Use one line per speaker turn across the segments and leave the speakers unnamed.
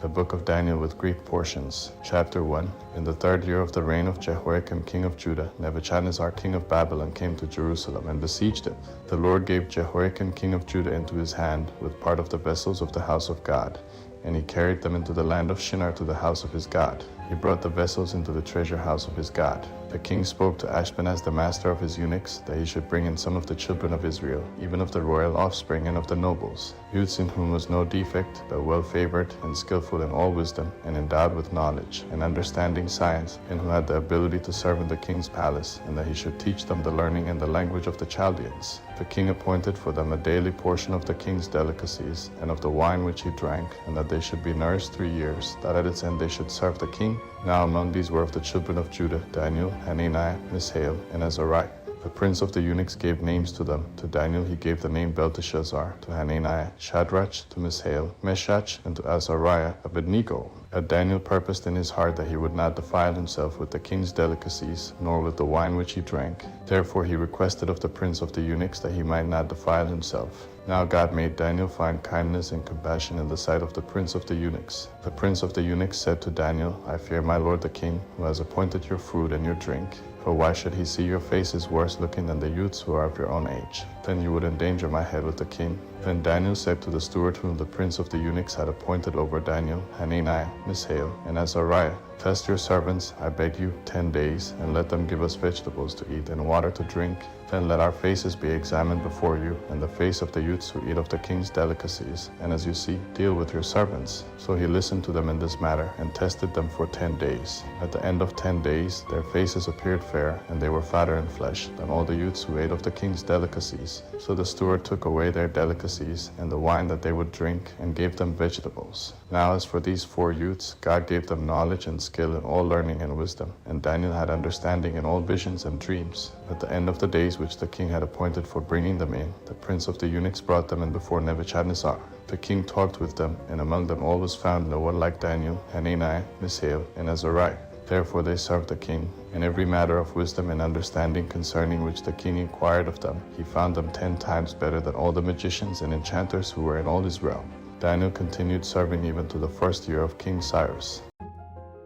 The Book of Daniel with Greek portions. Chapter 1. In the 3rd year of the reign of Jehoiakim king of Judah, Nebuchadnezzar king of Babylon came to Jerusalem and besieged it. The Lord gave Jehoiakim king of Judah into his hand with part of the vessels of the house of God, and he carried them into the land of Shinar to the house of his God. He brought the vessels into the treasure house of his God. The king spoke to Ashpenaz, the master of his eunuchs, that he should bring in some of the children of Israel, even of the royal offspring and of the nobles, youths in whom was no defect, but well favored and skillful in all wisdom, and endowed with knowledge and understanding science, and who had the ability to serve in the king's palace, and that he should teach them the learning and the language of the Chaldeans. The king appointed for them a daily portion of the king's delicacies, and of the wine which he drank, and that they should be nourished 3 years, that at its end they should serve the king. Now among these were of the children of Judah, Daniel, Hananiah, Mishael, and Azariah. The prince of the eunuchs gave names to them. To Daniel he gave the name Belteshazzar, to Hananiah, Shadrach, to Mishael, Meshach, and to Azariah, Abednego. But Daniel purposed in his heart that he would not defile himself with the king's delicacies, nor with the wine which he drank. Therefore he requested of the prince of the eunuchs that he might not defile himself. Now God made Daniel find kindness and compassion in the sight of the prince of the eunuchs. The prince of the eunuchs said to Daniel, I fear my lord the king, who has appointed your food and your drink. For why should he see your faces worse looking than the youths who are of your own age? Then you would endanger my head with the king. Then Daniel said to the steward whom the prince of the eunuchs had appointed over Daniel, Hananiah, Mishael, and Azariah, test your servants, I beg you, 10 days, and let them give us vegetables to eat and water to drink. Then let our faces be examined before you, and the face of the youths who eat of the king's delicacies, and as you see, deal with your servants. So he listened to them in this matter, and tested them for 10 days. At the end of 10 days, their faces appeared fair, and they were fatter in flesh than all the youths who ate of the king's delicacies. So the steward took away their delicacies, and the wine that they would drink, and gave them vegetables. Now as for these 4 youths, God gave them knowledge and skill in all learning and wisdom, and Daniel had understanding in all visions and dreams. At the end of the days which the king had appointed for bringing them in, the prince of the eunuchs brought them in before Nebuchadnezzar. The king talked with them, and among them all was found no one like Daniel, Hananiah, Mishael, and Azariah. Therefore they served the king. In every matter of wisdom and understanding concerning which the king inquired of them, he found them 10 times better than all the magicians and enchanters who were in all his realm. Daniel continued serving even to the 1st year of King Cyrus.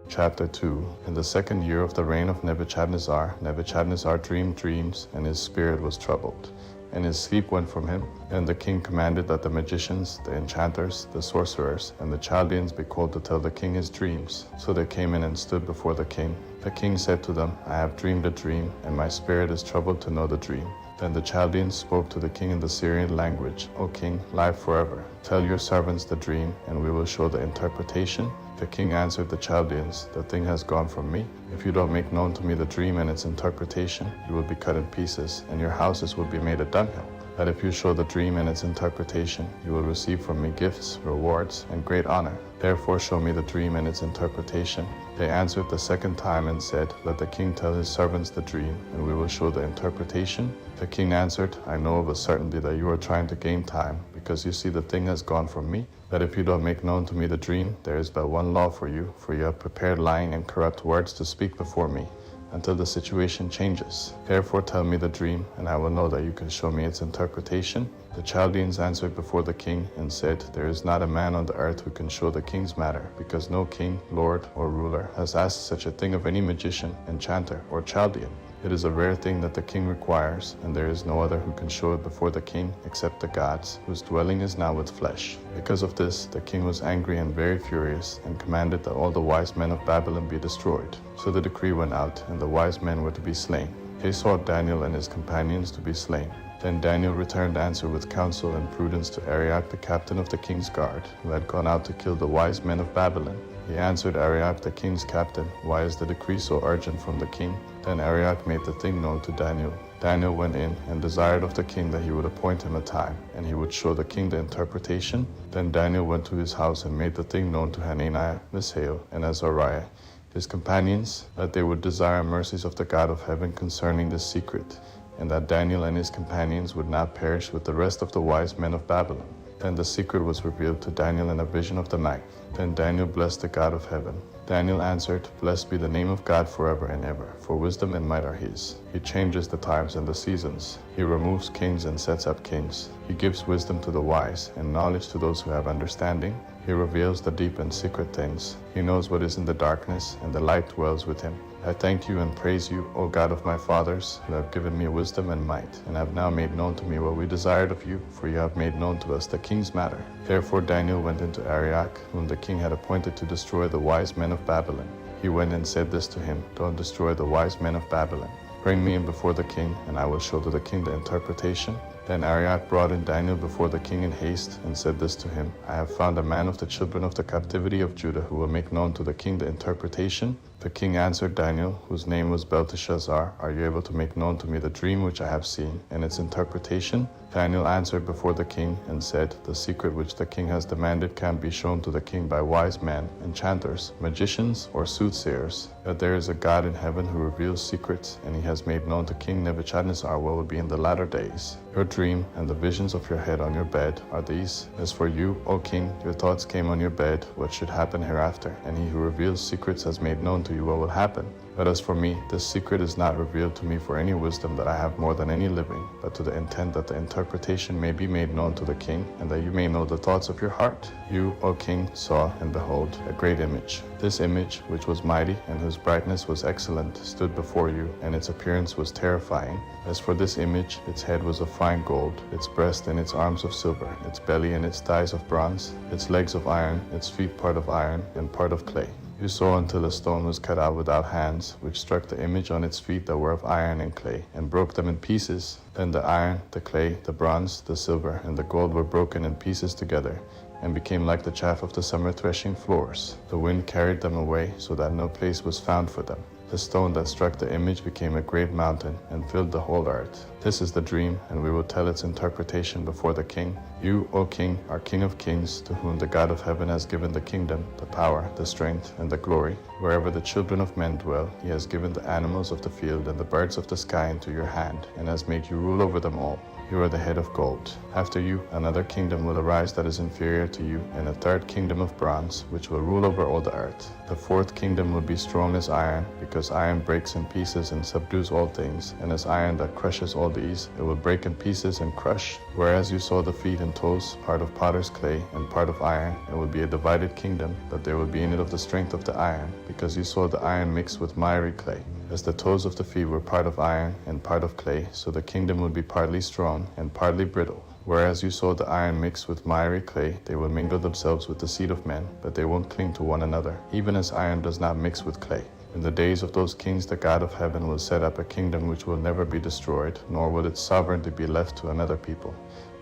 Chapter 2. In the 2nd year of the reign of Nebuchadnezzar, Nebuchadnezzar dreamed dreams, and his spirit was troubled, and his sleep went from him. Then the king commanded that the magicians, the enchanters, the sorcerers, and the Chaldeans be called to tell the king his dreams. So they came in and stood before the king. The king said to them, I have dreamed a dream, and my spirit is troubled to know the dream. Then the Chaldeans spoke to the king in the Syrian language, O king, live forever. Tell your servants the dream, and we will show the interpretation. The king answered the Chaldeans, the thing has gone from me. If you don't make known to me the dream and its interpretation, you will be cut in pieces, and your houses will be made a dunghill. That if you show the dream and its interpretation, you will receive from me gifts, rewards, and great honor. Therefore show me the dream and its interpretation. They answered the 2nd time and said, Let the king tell his servants the dream, and we will show the interpretation. The king answered, I know of a certainty that you are trying to gain time, because you see the thing has gone from me. That if you don't make known to me the dream, there is but one law for you have prepared lying and corrupt words to speak before me, until the situation changes. Therefore tell me the dream, and I will know that you can show me its interpretation. The Chaldeans answered before the king and said, There is not a man on the earth who can show the king's matter, because no king, lord, or ruler has asked such a thing of any magician, enchanter, or Chaldean. It is a rare thing that the king requires, and there is no other who can show it before the king except the gods, whose dwelling is now with flesh. Because of this, the king was angry and very furious, and commanded that all the wise men of Babylon be destroyed. So the decree went out, and the wise men were to be slain. They sought Daniel and his companions to be slain. Then Daniel returned answer with counsel and prudence to Arioch, the captain of the king's guard, who had gone out to kill the wise men of Babylon. He answered Arioch, the king's captain, Why is the decree so urgent from the king? Then Arioch made the thing known to Daniel. Daniel went in and desired of the king that he would appoint him a time, and he would show the king the interpretation. Then Daniel went to his house and made the thing known to Hananiah, Mishael, and Azariah, his companions, that they would desire mercies of the God of heaven concerning this secret, and that Daniel and his companions would not perish with the rest of the wise men of Babylon. Then the secret was revealed to Daniel in a vision of the night. Then Daniel blessed the God of heaven. Daniel answered, Blessed be the name of God forever and ever, for wisdom and might are his. He changes the times and the seasons. He removes kings and sets up kings. He gives wisdom to the wise, and knowledge to those who have understanding. He He reveals the deep and secret things. He knows what is in the darkness, and the light dwells with him. I thank you and praise you, O God of my fathers, who have given me wisdom and might, and have now made known to me what we desired of you, for you have made known to us the king's matter. Therefore Daniel went into Arioch, whom the king had appointed to destroy the wise men of Babylon. He went and said this to him, Don't destroy the wise men of Babylon. Bring me in before the king, and I will show to the king the interpretation. Then Arioch brought in Daniel before the king in haste, and said this to him, I have found a man of the children of the captivity of Judah, who will make known to the king the interpretation. The king answered Daniel, whose name was Belteshazzar, Are you able to make known to me the dream which I have seen, and its interpretation? Daniel answered before the king, and said, The secret which the king has demanded can be shown to the king by wise men, enchanters, magicians, or soothsayers. Yet there is a God in heaven who reveals secrets, and he has made known to King Nebuchadnezzar what will be in the latter days. Your dream and the visions of your head on your bed are these. As for you, O king, your thoughts came on your bed, what should happen hereafter, and he who reveals secrets has made known to you what will happen. But as for me, this secret is not revealed to me for any wisdom that I have more than any living, but to the intent that the interpretation may be made known to the king, and that you may know the thoughts of your heart. You, O king, saw, and behold, a great image. This image, which was mighty, and whose brightness was excellent, stood before you, and its appearance was terrifying. As for this image, its head was of fine gold, its breast and its arms of silver, its belly and its thighs of bronze, its legs of iron, its feet part of iron, and part of clay. You saw until a stone was cut out without hands, which struck the image on its feet that were of iron and clay, and broke them in pieces. Then the iron, the clay, the bronze, the silver, and the gold were broken in pieces together, and became like the chaff of the summer threshing floors. The wind carried them away, so that no place was found for them. The stone that struck the image became a great mountain, and filled the whole earth. This is the dream, and we will tell its interpretation before the king. You, O king, are King of kings, to whom the God of heaven has given the kingdom, the power, the strength, and the glory. Wherever the children of men dwell, he has given the animals of the field and the birds of the sky into your hand, and has made you rule over them all. You are the head of gold. After you, another kingdom will arise that is inferior to you, and a third kingdom of bronze, which will rule over all the earth. The fourth kingdom will be strong as iron, because iron breaks in pieces and subdues all things, and as iron that crushes all these, it will break in pieces and crush. Whereas you saw the feet and toes, part of potter's clay and part of iron, it will be a divided kingdom, that there will be in it of the strength of the iron, because you saw the iron mixed with miry clay. As the toes of the feet were part of iron and part of clay, so the kingdom will be partly strong and partly brittle. Whereas you saw the iron mixed with miry clay, they will mingle themselves with the seed of men, but they won't cling to one another, even as iron does not mix with clay. In the days of those kings, the God of heaven will set up a kingdom which will never be destroyed, nor will its sovereignty be left to another people.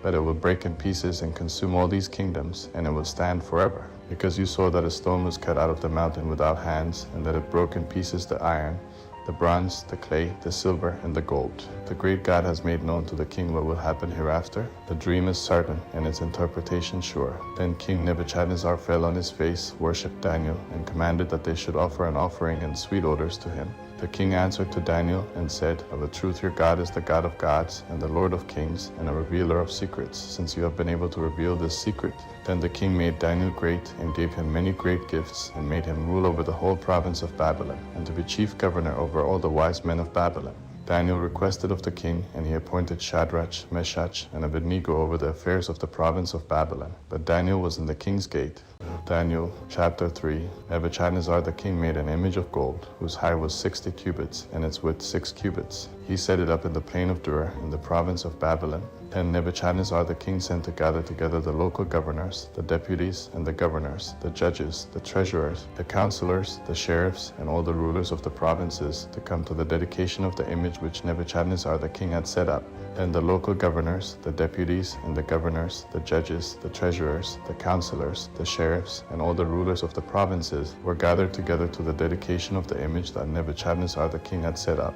But it will break in pieces and consume all these kingdoms, and it will stand forever. Because you saw that a stone was cut out of the mountain without hands, and that it broke in pieces the iron, the bronze, the clay, the silver, and the gold. The great God has made known to the king what will happen hereafter. The dream is certain, and its interpretation sure. Then King Nebuchadnezzar fell on his face, worshipped Daniel, and commanded that they should offer an offering and sweet odors to him. The king answered to Daniel and said, Of a truth your God is the God of gods, and the Lord of kings, and a revealer of secrets, since you have been able to reveal this secret. Then the king made Daniel great, and gave him many great gifts, and made him rule over the whole province of Babylon, and to be chief governor over all the wise men of Babylon. Daniel requested of the king, and he appointed Shadrach, Meshach, and Abednego over the affairs of the province of Babylon. But Daniel was in the king's gate. Daniel chapter 3. Nebuchadnezzar the king made an image of gold, whose height was 60 cubits, and its width 6 cubits. He set it up in the plain of Dura, in the province of Babylon. Then Nebuchadnezzar the king sent to gather together the local governors, the deputies and the governors, the judges, the treasurers, the counselors, the sheriffs, and all the rulers of the provinces to come to the dedication of the image which Nebuchadnezzar the king had set up. Then the local governors, the deputies and the governors, the judges, the treasurers, the counselors, the sheriffs, and all the rulers of the provinces were gathered together to the dedication of the image that Nebuchadnezzar the king had set up.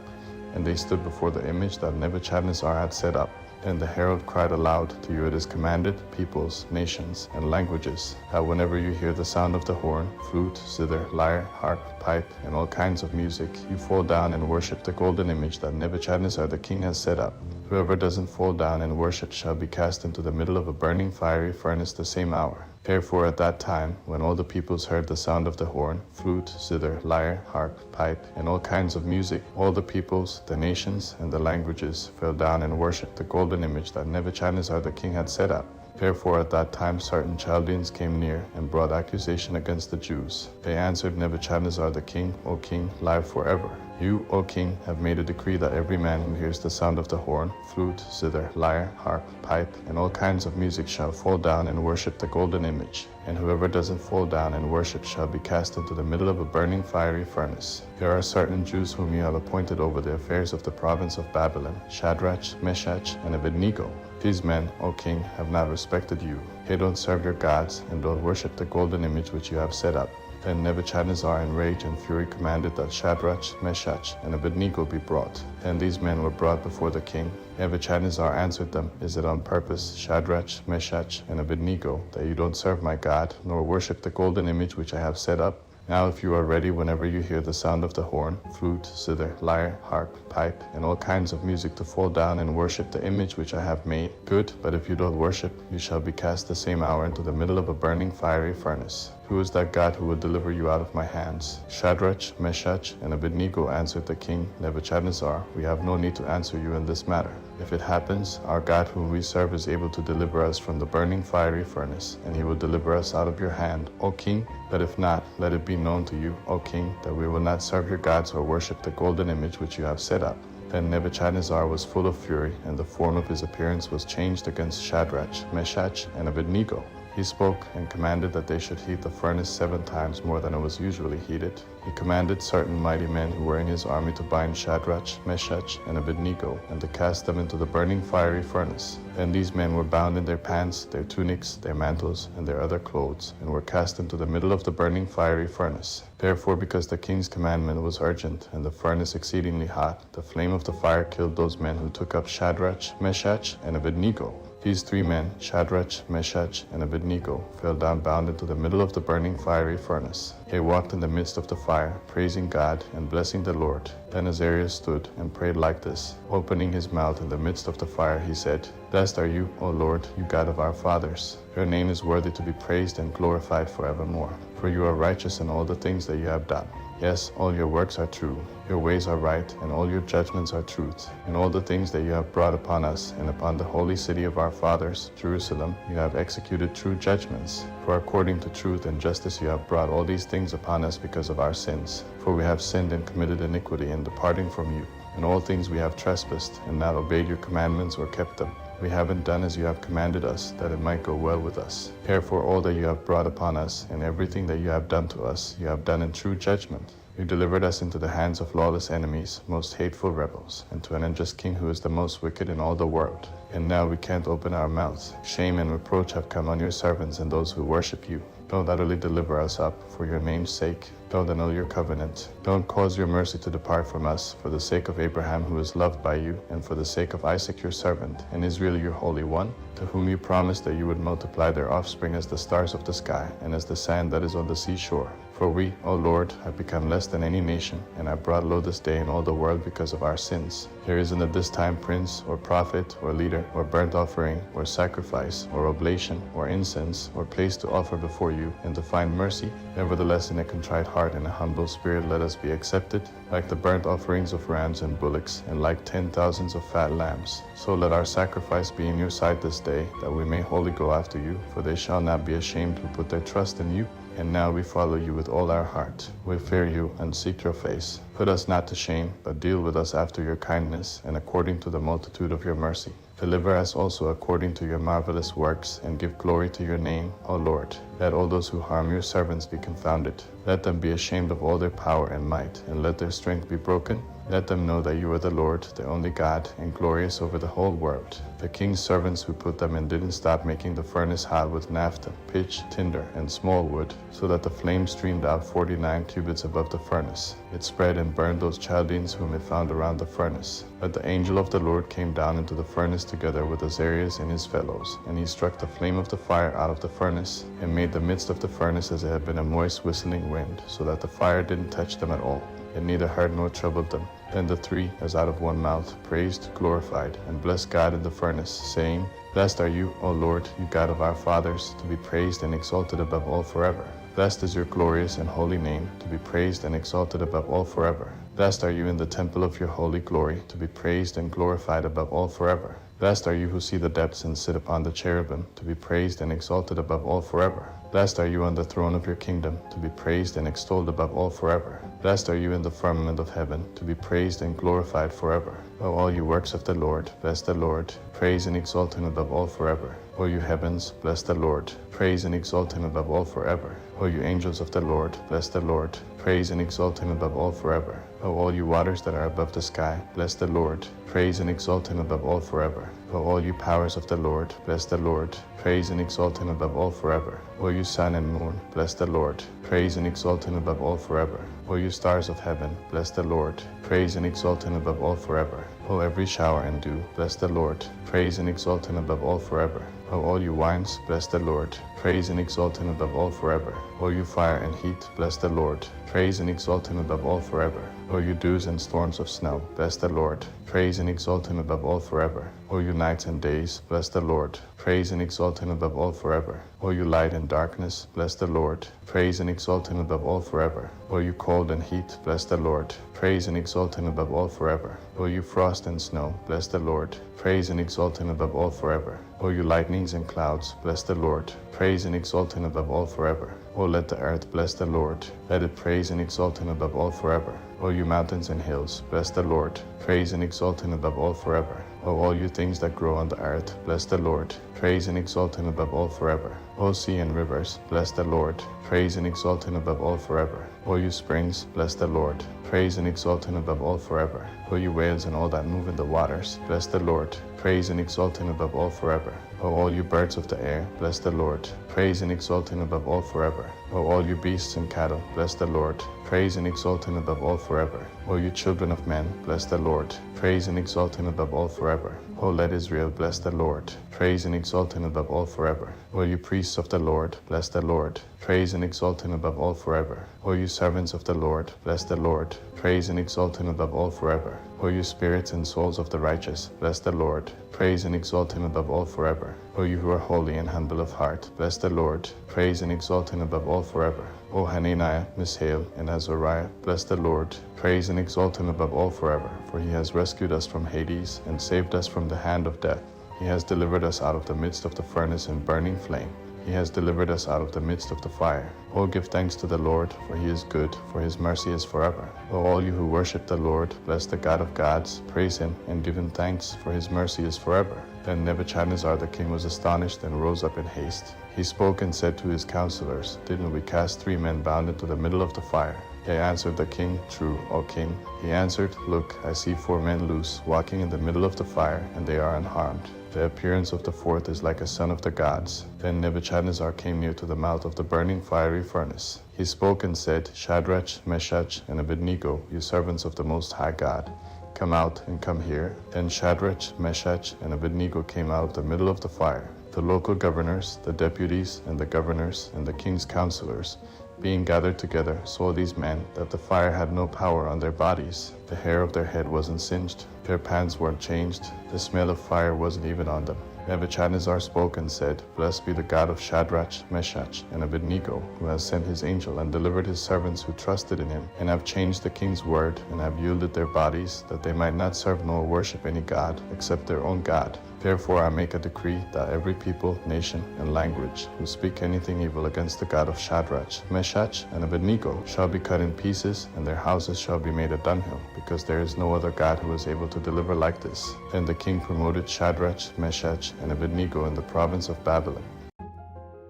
And they stood before the image that Nebuchadnezzar had set up. Then the herald cried aloud, To you it is commanded, peoples, nations, and languages, that whenever you hear the sound of the horn, flute, zither, lyre, harp, pipe, and all kinds of music, you fall down and worship the golden image that Nebuchadnezzar the king has set up. Whoever doesn't fall down and worship shall be cast into the middle of a burning fiery furnace the same hour. Therefore at that time, when all the peoples heard the sound of the horn, flute, zither, lyre, harp, pipe, and all kinds of music, all the peoples, the nations, and the languages fell down and worshipped the golden image that Nebuchadnezzar the king had set up. Therefore at that time certain Chaldeans came near and brought accusation against the Jews. They answered Nebuchadnezzar the king, O king, live forever. You, O king, have made a decree that every man who hears the sound of the horn, flute, zither, lyre, harp, pipe, and all kinds of music shall fall down and worship the golden image. And whoever doesn't fall down and worship shall be cast into the middle of a burning fiery furnace. There are certain Jews whom you have appointed over the affairs of the province of Babylon, Shadrach, Meshach, and Abednego. These men, O king, have not respected you. They don't serve your gods and don't worship the golden image which you have set up. Then Nebuchadnezzar in rage and fury commanded that Shadrach, Meshach, and Abednego be brought. Then these men were brought before the king. Nebuchadnezzar answered them, Is it on purpose, Shadrach, Meshach, and Abednego, that you don't serve my God, nor worship the golden image which I have set up? Now if you are ready whenever you hear the sound of the horn, flute, zither, lyre, harp, pipe, and all kinds of music to fall down and worship the image which I have made, good, but if you don't worship, you shall be cast the same hour into the middle of a burning fiery furnace. Who is that God who will deliver you out of my hands? Shadrach, Meshach, and Abednego answered the king, Nebuchadnezzar, we have no need to answer you in this matter. If it happens, our God whom we serve is able to deliver us from the burning fiery furnace, and he will deliver us out of your hand, O king. But if not, let it be known to you, O king, that we will not serve your gods or worship the golden image which you have set up. Then Nebuchadnezzar was full of fury, and the form of his appearance was changed against Shadrach, Meshach, and Abednego. He spoke and commanded that they should heat the furnace 7 times more than it was usually heated. He commanded certain mighty men who were in his army to bind Shadrach, Meshach, and Abednego, and to cast them into the burning fiery furnace. Then these men were bound in their pants, their tunics, their mantles, and their other clothes, and were cast into the middle of the burning fiery furnace. Therefore, because the king's commandment was urgent, and the furnace exceedingly hot, the flame of the fire killed those men who took up Shadrach, Meshach, and Abednego. These 3 men, Shadrach, Meshach, and Abednego, fell down bound into the middle of the burning fiery furnace. They walked in the midst of the fire, praising God and blessing the Lord. Then Azariah stood and prayed like this. Opening his mouth in the midst of the fire, he said, Blessed are you, O Lord, you God of our fathers. Your name is worthy to be praised and glorified forevermore. For you are righteous in all the things that you have done. Yes, all your works are true. Your ways are right, and all your judgments are truth. In all the things that you have brought upon us, and upon the holy city of our fathers, Jerusalem, you have executed true judgments. For according to truth and justice you have brought all these things upon us because of our sins. For we have sinned and committed iniquity in departing from you. In all things we have trespassed, and not obeyed your commandments or kept them. We haven't done as you have commanded us, that it might go well with us. Therefore all that you have brought upon us, and everything that you have done to us, you have done in true judgment. You delivered us into the hands of lawless enemies, most hateful rebels, and to an unjust king who is the most wicked in all the world. And now we can't open our mouths. Shame and reproach have come on your servants and those who worship you. Don't utterly deliver us up for your name's sake. Don't annul your covenant. Don't cause your mercy to depart from us, for the sake of Abraham who is loved by you, and for the sake of Isaac your servant, and Israel your Holy One, to whom you promised that you would multiply their offspring as the stars of the sky, and as the sand that is on the seashore. For we, O Lord, have become less than any nation, and are brought low this day in all the world because of our sins. There isn't at this time prince, or prophet, or leader, or burnt offering, or sacrifice, or oblation, or incense, or place to offer before you, and to find mercy. Nevertheless, in a contrite heart and a humble spirit let us be accepted, like the burnt offerings of rams and bullocks, and like 10,000s of fat lambs. So let our sacrifice be in your sight this day, that we may wholly go after you, for they shall not be ashamed who put their trust in you. And now we follow you with all our heart. We fear you and seek your face. Put us not to shame, but deal with us after your kindness, and according to the multitude of your mercy. Deliver us also according to your marvelous works, and give glory to your name, O Lord. Let all those who harm your servants be confounded. Let them be ashamed of all their power and might, and let their strength be broken. Let them know that you are the Lord, the only God, and glorious over the whole world. The king's servants who put them in didn't stop making the furnace hot with naphtha, pitch, tinder, and small wood, so that the flame streamed out 49 cubits above the furnace. It spread and burned those Chaldeans whom it found around the furnace. But the angel of the Lord came down into the furnace together with Azariah and his fellows, and he struck the flame of the fire out of the furnace, and made the midst of the furnace as it had been a moist whistling wind, so that the fire didn't touch them at all. It neither hurt nor troubled them. Then the 3, as out of one mouth, praised, glorified, and blessed God in the furnace, saying, Blessed are you, O Lord, you God of our fathers, to be praised and exalted above all forever. Blessed is your glorious and holy name, to be praised and exalted above all forever. Blessed are you in the temple of your holy glory, to be praised and glorified above all forever. Blessed are you who see the depths and sit upon the cherubim, to be praised and exalted above all forever. Blessed are you on the throne of your kingdom, to be praised and extolled above all forever. Blessed are you in the firmament of heaven, to be praised and glorified forever. O all you works of the Lord, bless the Lord. Praise and exalt him above all forever. O you heavens, bless the Lord. Praise and exalt him above all forever. O you angels of the Lord, bless the Lord. Praise and exalt him above all forever. O all you waters that are above the sky, bless the Lord. Praise and exalt him above all forever. O all you powers of the Lord, bless the Lord. Praise and exalt him above all forever. O you sun and moon, bless the Lord. Praise and exalt him above all forever. O you stars of heaven, bless the Lord. Praise and exalt him above all forever. O every shower and dew, bless the Lord. Praise and exalt him above all forever. O all you wines, bless the Lord. Praise and exalt him above all forever. O you fire and heat, bless the Lord. Praise and exalt him above all forever. O you dews and storms of snow, bless the Lord. Praise and exalt him above all forever. O you nights and days, bless the Lord. Praise and exalt him above all forever. O you light and darkness, bless the Lord. Praise and exalt him above all forever. O you cold and heat, bless the Lord. Praise and exalt him above all forever. O you frost and snow, bless the Lord. Praise and exalt him above all forever. O you lightnings and clouds, bless the Lord. Praise and exalt him above all forever. O let the earth bless the Lord. Let it praise and exalt him above all forever. O you mountains and hills, bless the Lord. Praise and exalt him above all forever. O all you things that grow on the earth, bless the Lord. Praise and exalt him above all forever. O sea and rivers, bless the Lord. Praise and exalt him above all forever. O you springs, bless the Lord. Praise and exalt him above all forever. O you whales and all that move in the waters, bless the Lord. Praise and exalt him above all forever. O all you birds of the air, bless the Lord. Praise and exalt him above all forever. O all you beasts and cattle, bless the Lord. Praise and exalt him above all forever. O you children of men, bless the Lord. Praise and exalt him above all forever. O let Israel bless the Lord. Praise and exalt him above all forever. O you priests of the Lord, bless the Lord. Praise and exalt him above all forever. O you servants of the Lord, bless the Lord. Praise and exalt him above all forever. O you spirits and souls of the righteous, bless the Lord. Praise and exalt him above all forever. O you who are holy and humble of heart, bless the Lord. Praise and exalt him above all forever. O Hananiah, Mishael, and Azariah, bless the Lord. Praise and exalt him above all forever, for he has rescued us from Hades and saved us from the hand of death. He has delivered us out of the midst of the furnace and burning flame. He has delivered us out of the midst of the fire. O give thanks to the Lord, for he is good, for his mercy is forever. O all you who worship the Lord, bless the God of gods, praise him, and give him thanks, for his mercy is forever. Then Nebuchadnezzar the king was astonished and rose up in haste. He spoke and said to his counselors, Didn't we cast 3 men bound into the middle of the fire? They answered the king, True, O king. He answered, Look, I see 4 men loose, walking in the middle of the fire, and they are unharmed. The appearance of the 4th is like a son of the gods. Then Nebuchadnezzar came near to the mouth of the burning fiery furnace. He spoke and said, Shadrach, Meshach, and Abednego, you servants of the Most High God, come out and come here. Then Shadrach, Meshach, and Abednego came out of the middle of the fire. The local governors, the deputies, and the governors, and the king's counselors, being gathered together, saw these men, that the fire had no power on their bodies. The hair of their head wasn't singed. Their pants weren't changed. The smell of fire wasn't even on them. Nebuchadnezzar spoke and said, Blessed be the God of Shadrach, Meshach, and Abednego, who has sent his angel and delivered his servants who trusted in him, and have changed the king's word, and have yielded their bodies, that they might not serve nor worship any god, except their own God. Therefore I make a decree that every people, nation, and language who speak anything evil against the God of Shadrach, Meshach, and Abednego shall be cut in pieces, and their houses shall be made a dunghill, because there is no other God who is able to deliver like this. Then the king promoted Shadrach, Meshach, and Abednego in the province of Babylon.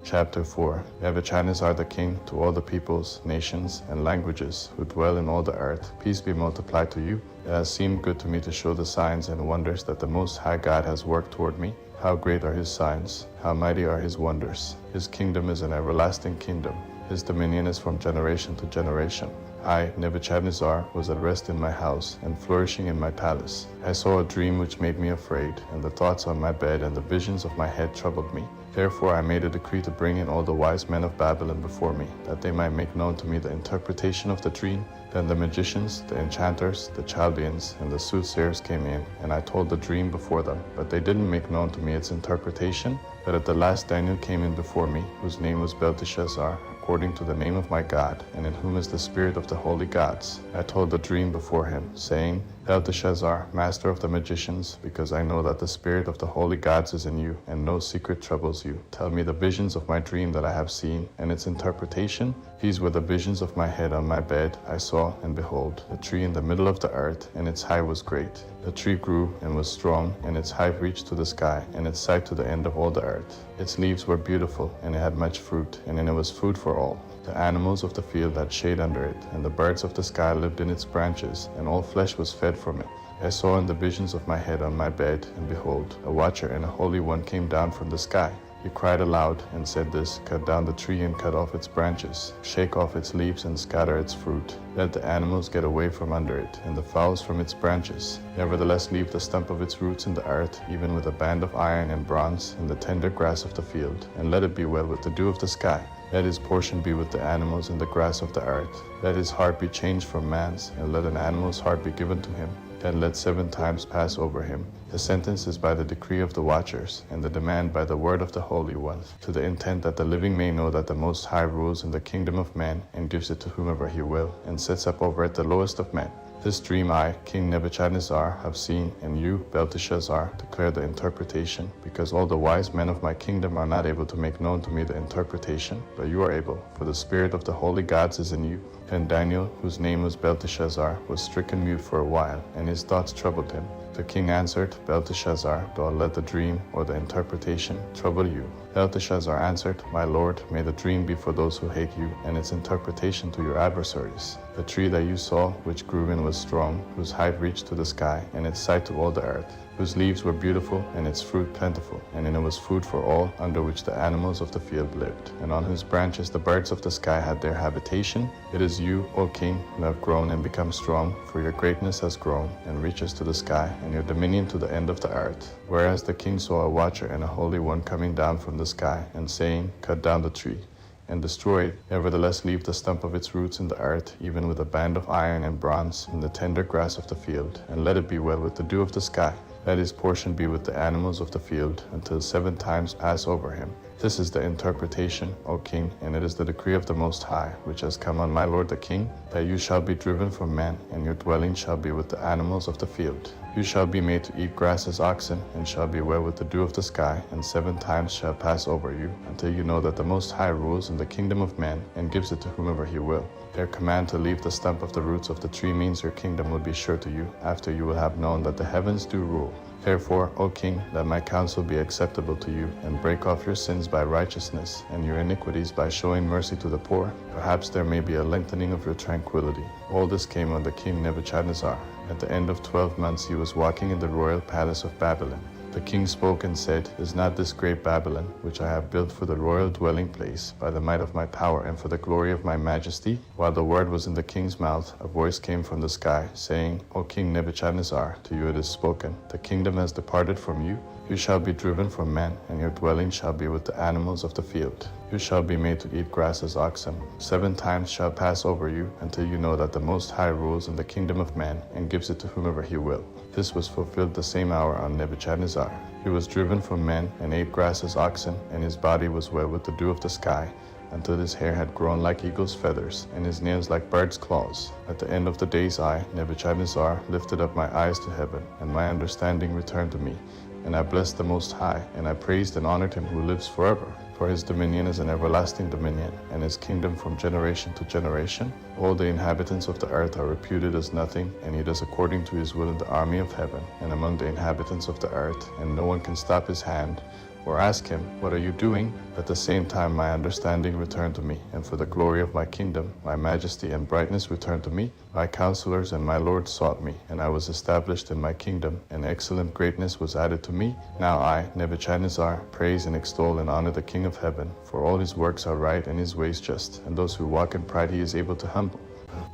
Chapter 4. Nebuchadnezzar the king, to all the peoples, nations, and languages who dwell in all the earth, peace be multiplied to you. It has seemed good to me to show the signs and wonders that the Most High God has worked toward me. How great are his signs, how mighty are his wonders. His kingdom is an everlasting kingdom. His dominion is from generation to generation. I, Nebuchadnezzar, was at rest in my house and flourishing in my palace. I saw a dream which made me afraid, and the thoughts on my bed and the visions of my head troubled me. Therefore I made a decree to bring in all the wise men of Babylon before me, that they might make known to me the interpretation of the dream. Then the magicians, the enchanters, the Chaldeans, and the soothsayers came in, and I told the dream before them, but they didn't make known to me its interpretation. But at the last Daniel came in before me, whose name was Belteshazzar, according to the name of my God, and in whom is the spirit of the holy gods. I told the dream before him, saying, Belteshazzar, master of the magicians, because I know that the spirit of the holy gods is in you, and no secret troubles you. Tell me the visions of my dream that I have seen, and its interpretation. These were the visions of my head on my bed. I saw, and behold, a tree in the middle of the earth, and its height was great. The tree grew and was strong, and its height reached to the sky, and its sight to the end of all the earth. Its leaves were beautiful, and it had much fruit, and in it was food for all. The animals of the field had shade under it, and the birds of the sky lived in its branches, and all flesh was fed from it. I saw in the visions of my head on my bed, and behold, a watcher and a holy one came down from the sky. He cried aloud and said this, Cut down the tree and cut off its branches, shake off its leaves and scatter its fruit. Let the animals get away from under it, and the fowls from its branches. Nevertheless leave the stump of its roots in the earth, even with a band of iron and bronze, in the tender grass of the field, and let it be well with the dew of the sky. Let his portion be with the animals in the grass of the earth. Let his heart be changed from man's, and let an animal's heart be given to him. Then let 7 times pass over him. The sentence is by the decree of the watchers, and the demand by the word of the Holy One, to the intent that the living may know that the Most High rules in the kingdom of man, and gives it to whomever he will, and sets up over it the lowest of men. This dream I, King Nebuchadnezzar, have seen, and you, Belteshazzar, declare the interpretation, because all the wise men of my kingdom are not able to make known to me the interpretation, but you are able, for the spirit of the holy gods is in you. Then Daniel, whose name was Belteshazzar, was stricken mute for a while, and his thoughts troubled him. The king answered, Belteshazzar, do not let the dream or the interpretation trouble you. Belteshazzar answered, My lord, may the dream be for those who hate you, and its interpretation to your adversaries. The tree that you saw, which grew and was strong, whose height reached to the sky, and its sight to all the earth, whose leaves were beautiful, and its fruit plentiful, and in it was food for all, under which the animals of the field lived, and on whose branches the birds of the sky had their habitation. It is you, O king, who have grown and become strong, for your greatness has grown, and reaches to the sky, and your dominion to the end of the earth. Whereas the king saw a watcher and a holy one coming down from the sky, and saying, Cut down the tree, and destroy it, nevertheless leave the stump of its roots in the earth, even with a band of iron and bronze, in the tender grass of the field, and let it be well with the dew of the sky. Let his portion be with the animals of the field, until 7 times pass over him. This is the interpretation, O king, and it is the decree of the Most High, which has come on my lord the king, that you shall be driven from men, and your dwelling shall be with the animals of the field. You shall be made to eat grass as oxen, and shall be well with the dew of the sky, and 7 times shall pass over you, until you know that the Most High rules in the kingdom of men, and gives it to whomever he will. Their command to leave the stump of the roots of the tree means your kingdom will be sure to you, after you will have known that the heavens do rule. Therefore, O king, let my counsel be acceptable to you, and break off your sins by righteousness, and your iniquities by showing mercy to the poor. Perhaps there may be a lengthening of your tranquility. All this came on the king Nebuchadnezzar. At the end of 12 months he was walking in the royal palace of Babylon. The king spoke and said, Is not this great Babylon, which I have built for the royal dwelling place, by the might of my power and for the glory of my majesty? While the word was in the king's mouth, a voice came from the sky, saying, O King Nebuchadnezzar, to you it is spoken, the kingdom has departed from you. You shall be driven from men, and your dwelling shall be with the animals of the field. You shall be made to eat grass as oxen. 7 times shall pass over you, until you know that the Most High rules in the kingdom of man, and gives it to whomever he will. This was fulfilled the same hour on Nebuchadnezzar. He was driven from men, and ate grass as oxen, and his body was wet with the dew of the sky, until his hair had grown like eagle's feathers, and his nails like bird's claws. At the end of the days I, Nebuchadnezzar, lifted up my eyes to heaven, and my understanding returned to me. And I blessed the Most High, and I praised and honored him who lives forever. For his dominion is an everlasting dominion, and his kingdom from generation to generation. All the inhabitants of the earth are reputed as nothing, and he does according to his will in the army of heaven, and among the inhabitants of the earth, and no one can stop his hand, or ask him, What are you doing? At the same time my understanding returned to me, and for the glory of my kingdom, my majesty and brightness returned to me. My counselors and my lords sought me, and I was established in my kingdom, and excellent greatness was added to me. Now I, Nebuchadnezzar, praise and extol and honor the King of heaven, for all his works are right and his ways just, and those who walk in pride he is able to humble.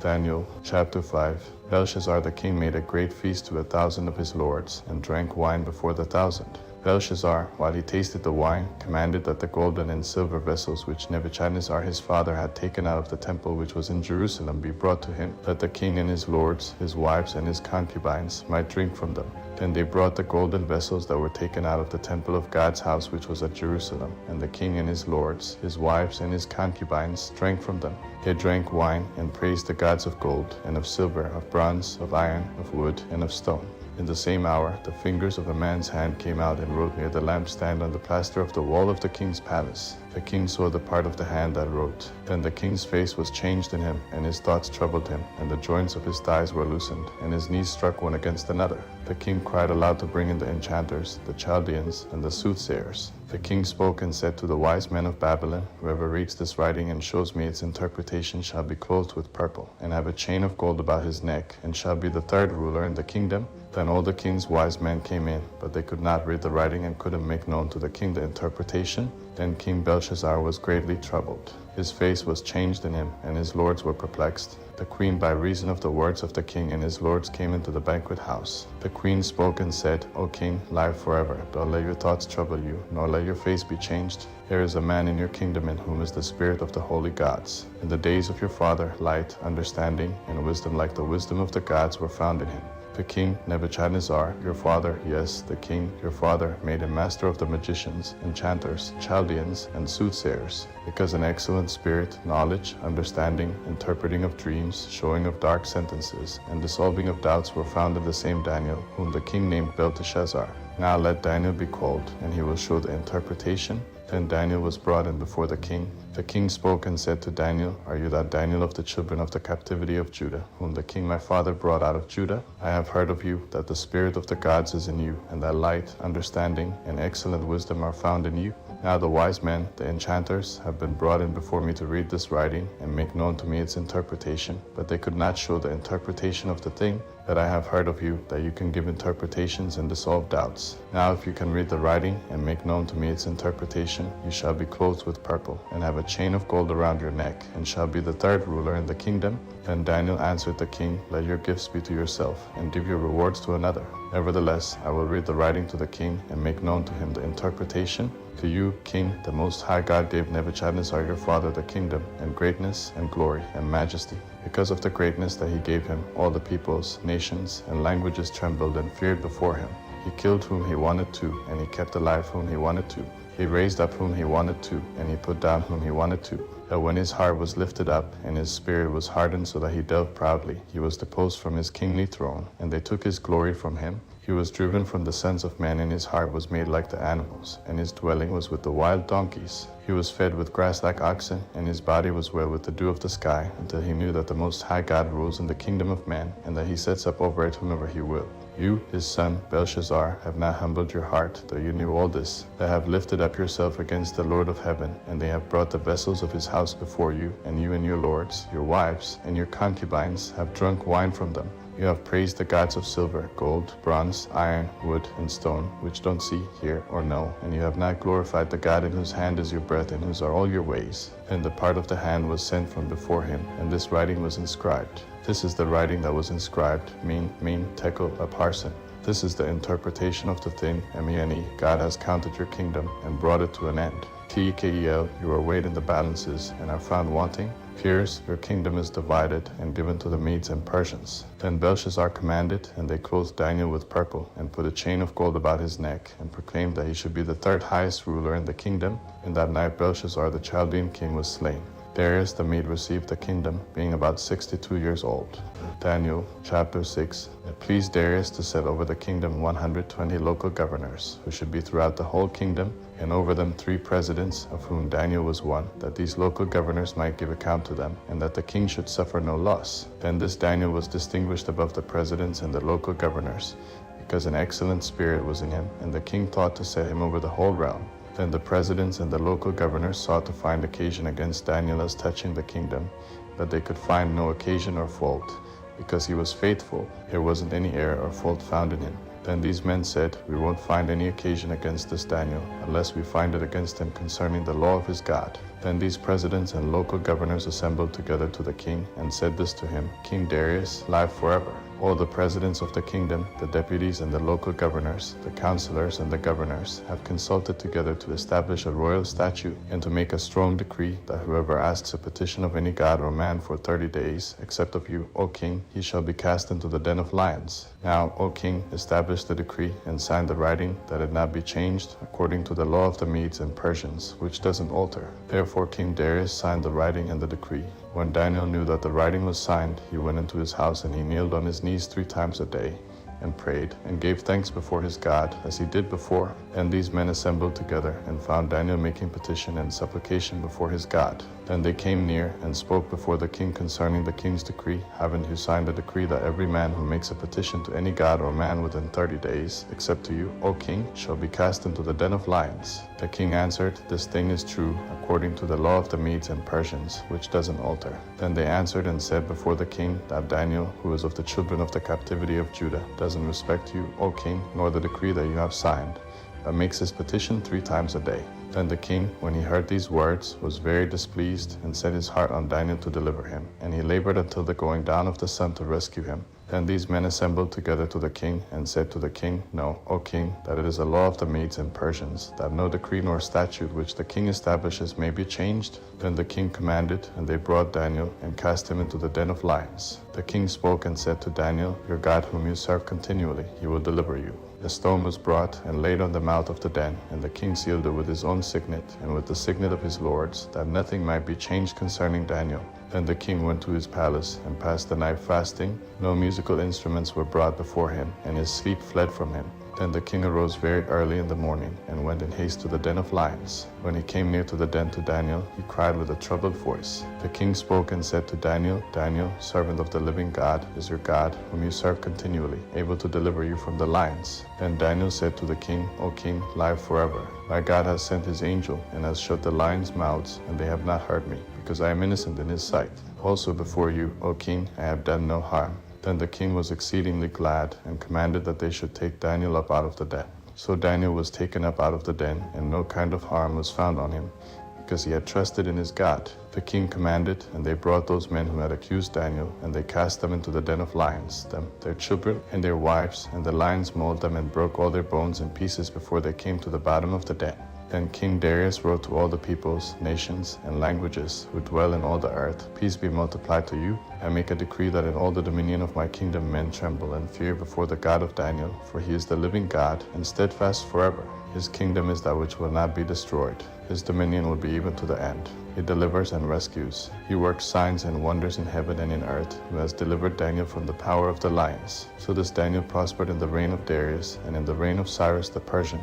Daniel chapter 5. Belshazzar the king made a great feast to 1,000 of his lords, and drank wine before the 1,000. Belshazzar, while he tasted the wine, commanded that the golden and silver vessels which Nebuchadnezzar his father had taken out of the temple which was in Jerusalem be brought to him, that the king and his lords, his wives, and his concubines might drink from them. Then they brought the golden vessels that were taken out of the temple of God's house which was at Jerusalem, and the king and his lords, his wives, and his concubines drank from them. They drank wine and praised the gods of gold, and of silver, of bronze, of iron, of wood, and of stone. In the same hour, the fingers of a man's hand came out and wrote near the lampstand on the plaster of the wall of the king's palace. The king saw the part of the hand that wrote. Then the king's face was changed in him, and his thoughts troubled him, and the joints of his thighs were loosened, and his knees struck one against another. The king cried aloud to bring in the enchanters, the Chaldeans, and the soothsayers. The king spoke and said to the wise men of Babylon, whoever reads this writing and shows me its interpretation shall be clothed with purple, and have a chain of gold about his neck, and shall be the third ruler in the kingdom. Then all the king's wise men came in, but they could not read the writing and couldn't make known to the king the interpretation. Then King Belshazzar was greatly troubled. His face was changed in him, and his lords were perplexed. The queen, by reason of the words of the king and his lords, came into the banquet house. The queen spoke and said, O king, live forever. Don't let your thoughts trouble you, nor let your face be changed. There is a man in your kingdom in whom is the spirit of the holy gods. In the days of your father, light, understanding, and wisdom like the wisdom of the gods were found in him. The king Nebuchadnezzar, your father, yes, the king, your father, made him master of the magicians, enchanters, Chaldeans, and soothsayers, because an excellent spirit, knowledge, understanding, interpreting of dreams, showing of dark sentences, and dissolving of doubts were found in the same Daniel, whom the king named Belteshazzar. Now let Daniel be called, and he will show the interpretation. Then Daniel was brought in before the king. The king spoke and said to Daniel, Are you that Daniel of the children of the captivity of Judah, whom the king my father brought out of Judah? I have heard of you, that the spirit of the gods is in you, and that light, understanding, and excellent wisdom are found in you. Now the wise men, the enchanters, have been brought in before me to read this writing and make known to me its interpretation, but they could not show the interpretation of the thing that I have heard of you, that you can give interpretations and dissolve doubts. Now if you can read the writing and make known to me its interpretation, you shall be clothed with purple, and have a chain of gold around your neck, and shall be the third ruler in the kingdom. Then Daniel answered the king, Let your gifts be to yourself, and give your rewards to another. Nevertheless, I will read the writing to the king, and make known to him the interpretation. To you, king, the Most High God gave Nebuchadnezzar your father the kingdom, and greatness, and glory, and majesty. Because of the greatness that he gave him, all the peoples, nations, and languages trembled and feared before him. He killed whom he wanted to, and he kept alive whom he wanted to. He raised up whom he wanted to, and he put down whom he wanted to. That when his heart was lifted up, and his spirit was hardened so that he dealt proudly, he was deposed from his kingly throne, and they took his glory from him. He was driven from the sons of men, and his heart was made like the animals, and his dwelling was with the wild donkeys. He was fed with grass like oxen, and his body was wet with the dew of the sky, until he knew that the Most High God rules in the kingdom of man, and that he sets up over it whomever he will. You, his son, Belshazzar, have not humbled your heart, though you knew all this. They have lifted up yourself against the Lord of heaven, and they have brought the vessels of his house before you, and you and your lords, your wives, and your concubines have drunk wine from them. You have praised the gods of silver, gold, bronze, iron, wood, and stone, which don't see, hear, or know, and you have not glorified the God in whose hand is your breath, and whose are all your ways. Then the part of the hand was sent from before him, and this writing was inscribed. This is the writing that was inscribed, Min, Tekel, Upharsin. This is the interpretation of the thing, Mene, God has counted your kingdom, and brought it to an end. Tekel, you are weighed in the balances, and are found wanting. Peers, your kingdom is divided and given to the Medes and Persians. Then Belshazzar commanded, and they clothed Daniel with purple, and put a chain of gold about his neck, and proclaimed that he should be the third highest ruler in the kingdom. In that night Belshazzar the Chaldean king was slain. Darius the Mede received the kingdom, being about 62 years old. Daniel chapter 6. It pleased Darius to set over the kingdom 120 local governors, who should be throughout the whole kingdom, and over them 3 presidents, of whom Daniel was one, that these local governors might give account to them, and that the king should suffer no loss. Then this Daniel was distinguished above the presidents and the local governors, because an excellent spirit was in him, and the king thought to set him over the whole realm. Then the presidents and the local governors sought to find occasion against Daniel as touching the kingdom, but they could find no occasion or fault, because he was faithful. There wasn't any error or fault found in him. Then these men said, We won't find any occasion against this Daniel, unless we find it against him concerning the law of his God. Then these presidents and local governors assembled together to the king and said this to him, King Darius, live forever. All the presidents of the kingdom, the deputies and the local governors, the counselors and the governors have consulted together to establish a royal statute and to make a strong decree that whoever asks a petition of any god or man for 30 days, except of you, O king, he shall be cast into the den of lions. Now, O king, establish the decree and sign the writing that it not be changed according to the law of the Medes and Persians, which doesn't alter. Therefore King Darius signed the writing and the decree. When Daniel knew that the writing was signed, he went into his house and he kneeled on his knees 3 times a day and prayed and gave thanks before his God as he did before. And these men assembled together and found Daniel making petition and supplication before his God. Then they came near and spoke before the king concerning the king's decree, having who signed a decree that every man who makes a petition to any god or man within 30 days, except to you, O king, shall be cast into the den of lions. The king answered, This thing is true, according to the law of the Medes and Persians, which doesn't alter. Then they answered and said before the king that Daniel, who is of the children of the captivity of Judah, doesn't respect you, O king, nor the decree that you have signed, but makes his petition 3 times a day. Then the king, when he heard these words, was very displeased and set his heart on Daniel to deliver him. And he labored until the going down of the sun to rescue him. Then these men assembled together to the king and said to the king, Know, O king, that it is a law of the Medes and Persians, that no decree nor statute which the king establishes may be changed. Then the king commanded, and they brought Daniel and cast him into the den of lions. The king spoke and said to Daniel, Your God whom you serve continually, he will deliver you. A stone was brought and laid on the mouth of the den, and the king sealed it with his own signet and with the signet of his lords, that nothing might be changed concerning Daniel. Then the king went to his palace and passed the night fasting. No musical instruments were brought before him, and his sleep fled from him. Then the king arose very early in the morning and went in haste to the den of lions. When he came near to the den to Daniel, he cried with a troubled voice. The king spoke and said to Daniel, Daniel, servant of the living God, is your God, whom you serve continually, able to deliver you from the lions? Then Daniel said to the king, O king, live forever. My God has sent his angel and has shut the lions' mouths, and they have not hurt me, because I am innocent in his sight. Also before you, O king, I have done no harm. Then the king was exceedingly glad and commanded that they should take Daniel up out of the den. So Daniel was taken up out of the den, and no kind of harm was found on him, because he had trusted in his God. The king commanded, and they brought those men who had accused Daniel, and they cast them into the den of lions, them, their children, and their wives, and the lions mauled them and broke all their bones in pieces before they came to the bottom of the den. Then King Darius wrote to all the peoples, nations, and languages who dwell in all the earth, Peace be multiplied to you. I make a decree that in all the dominion of my kingdom men tremble and fear before the God of Daniel, for he is the living God, and steadfast forever. His kingdom is that which will not be destroyed. His dominion will be even to the end. He delivers and rescues. He works signs and wonders in heaven and in earth, who has delivered Daniel from the power of the lions. So this Daniel prospered in the reign of Darius and in the reign of Cyrus the Persian.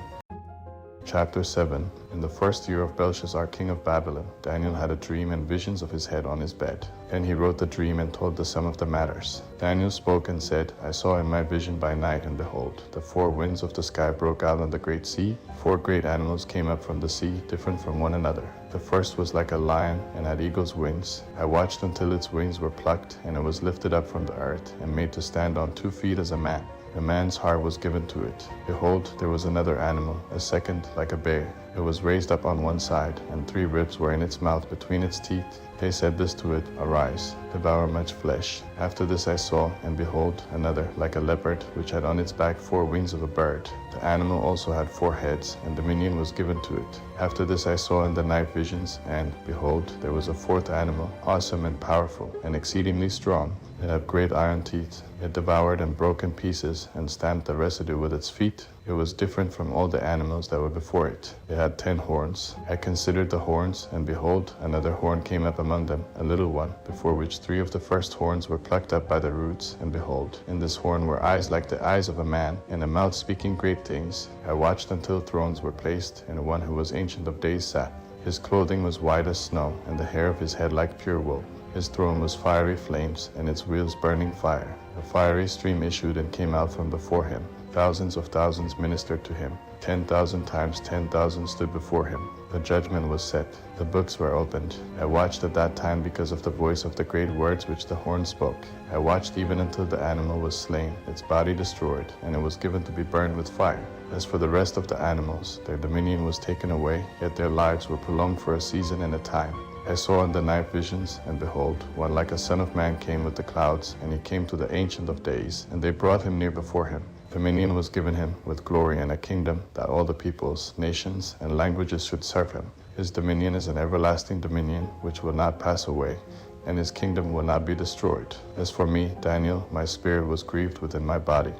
Chapter 7. In the first year of Belshazzar, king of Babylon, Daniel had a dream and visions of his head on his bed. Then he wrote the dream and told the sum of the matters. Daniel spoke and said, I saw in my vision by night, and behold, the 4 winds of the sky broke out on the great sea. 4 great animals came up from the sea, different from one another. The first was like a lion and had eagle's wings. I watched until its wings were plucked, and it was lifted up from the earth and made to stand on 2 feet as a man. A man's heart was given to it. Behold, there was another animal, a second like a bear. It was raised up on one side, and 3 ribs were in its mouth between its teeth. They said this to it, Arise, devour much flesh. After this I saw, and behold, another, like a leopard, which had on its back 4 wings of a bird. The animal also had 4 heads, and dominion was given to it. After this I saw in the night visions, and, behold, there was a 4th animal, awesome and powerful, and exceedingly strong. It had great iron teeth. It devoured and broke in pieces, and stamped the residue with its feet. It was different from all the animals that were before it. It had 10 horns. I considered the horns, and behold, another horn came up among them, a little one, before which 3 of the first horns were plucked up by the roots. And behold, in this horn were eyes like the eyes of a man, and a mouth speaking great things. I watched until thrones were placed, and one who was ancient of days sat. His clothing was white as snow, and the hair of his head like pure wool. His throne was fiery flames, and its wheels burning fire. A fiery stream issued and came out from before him. Thousands of thousands ministered to him. 10,000 times 10,000 stood before him. The judgment was set. The books were opened. I watched at that time because of the voice of the great words which the horn spoke. I watched even until the animal was slain, its body destroyed, and it was given to be burned with fire. As for the rest of the animals, their dominion was taken away, yet their lives were prolonged for a season and a time. I saw in the night visions, and behold, one like a son of man came with the clouds, and he came to the Ancient of Days, and they brought him near before him. Dominion was given him with glory and a kingdom that all the peoples, nations, and languages should serve him. His dominion is an everlasting dominion which will not pass away, and his kingdom will not be destroyed. As for me, Daniel, my spirit was grieved within my body,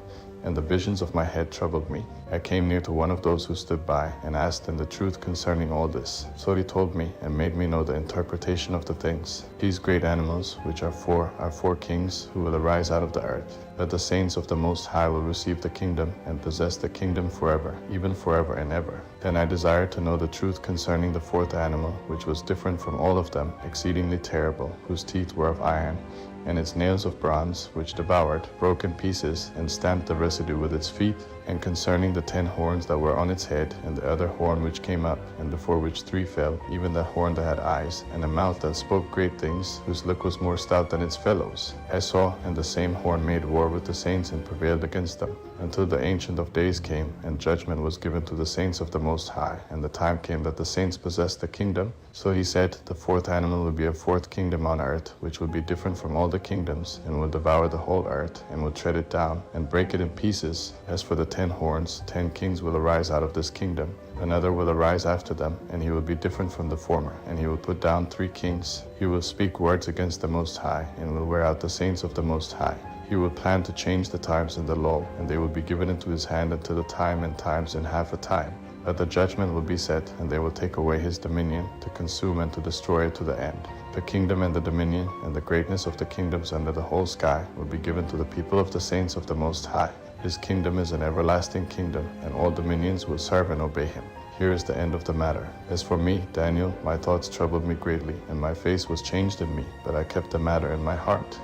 and the visions of my head troubled me. I came near to one of those who stood by and asked him the truth concerning all this. So he told me and made me know the interpretation of the things. These great animals, which are four kings who will arise out of the earth. That the saints of the Most High will receive the kingdom and possess the kingdom forever, even forever and ever. Then I desired to know the truth concerning the fourth animal, which was different from all of them, exceedingly terrible, whose teeth were of iron, and its nails of bronze, which devoured, broke in pieces, and stamped the residue with its feet, and concerning the 10 horns that were on its head, and the other horn which came up, and before which 3 fell, even the horn that had eyes, and a mouth that spoke great things, whose look was more stout than its fellows. I saw, and the same horn made war with the saints and prevailed against them, until the Ancient of Days came, and judgment was given to the saints of the Most High, and the time came that the saints possessed the kingdom. So he said, the fourth animal will be a fourth kingdom on earth, which will be different from all the kingdoms, and will devour the whole earth, and will tread it down, and break it in pieces. As for the 10 horns, 10 kings will arise out of this kingdom. Another will arise after them, and he will be different from the former, and he will put down 3 kings. He will speak words against the Most High, and will wear out the saints of the Most High. He will plan to change the times and the law, and they will be given into his hand until the time and times and half a time. But the judgment will be set, and they will take away his dominion, to consume and to destroy it to the end. The kingdom and the dominion and the greatness of the kingdoms under the whole sky will be given to the people of the saints of the Most High. His kingdom is an everlasting kingdom, and all dominions will serve and obey him. Here is the end of the matter. As for me, Daniel, my thoughts troubled me greatly, and my face was changed in me, but I kept the matter in my heart.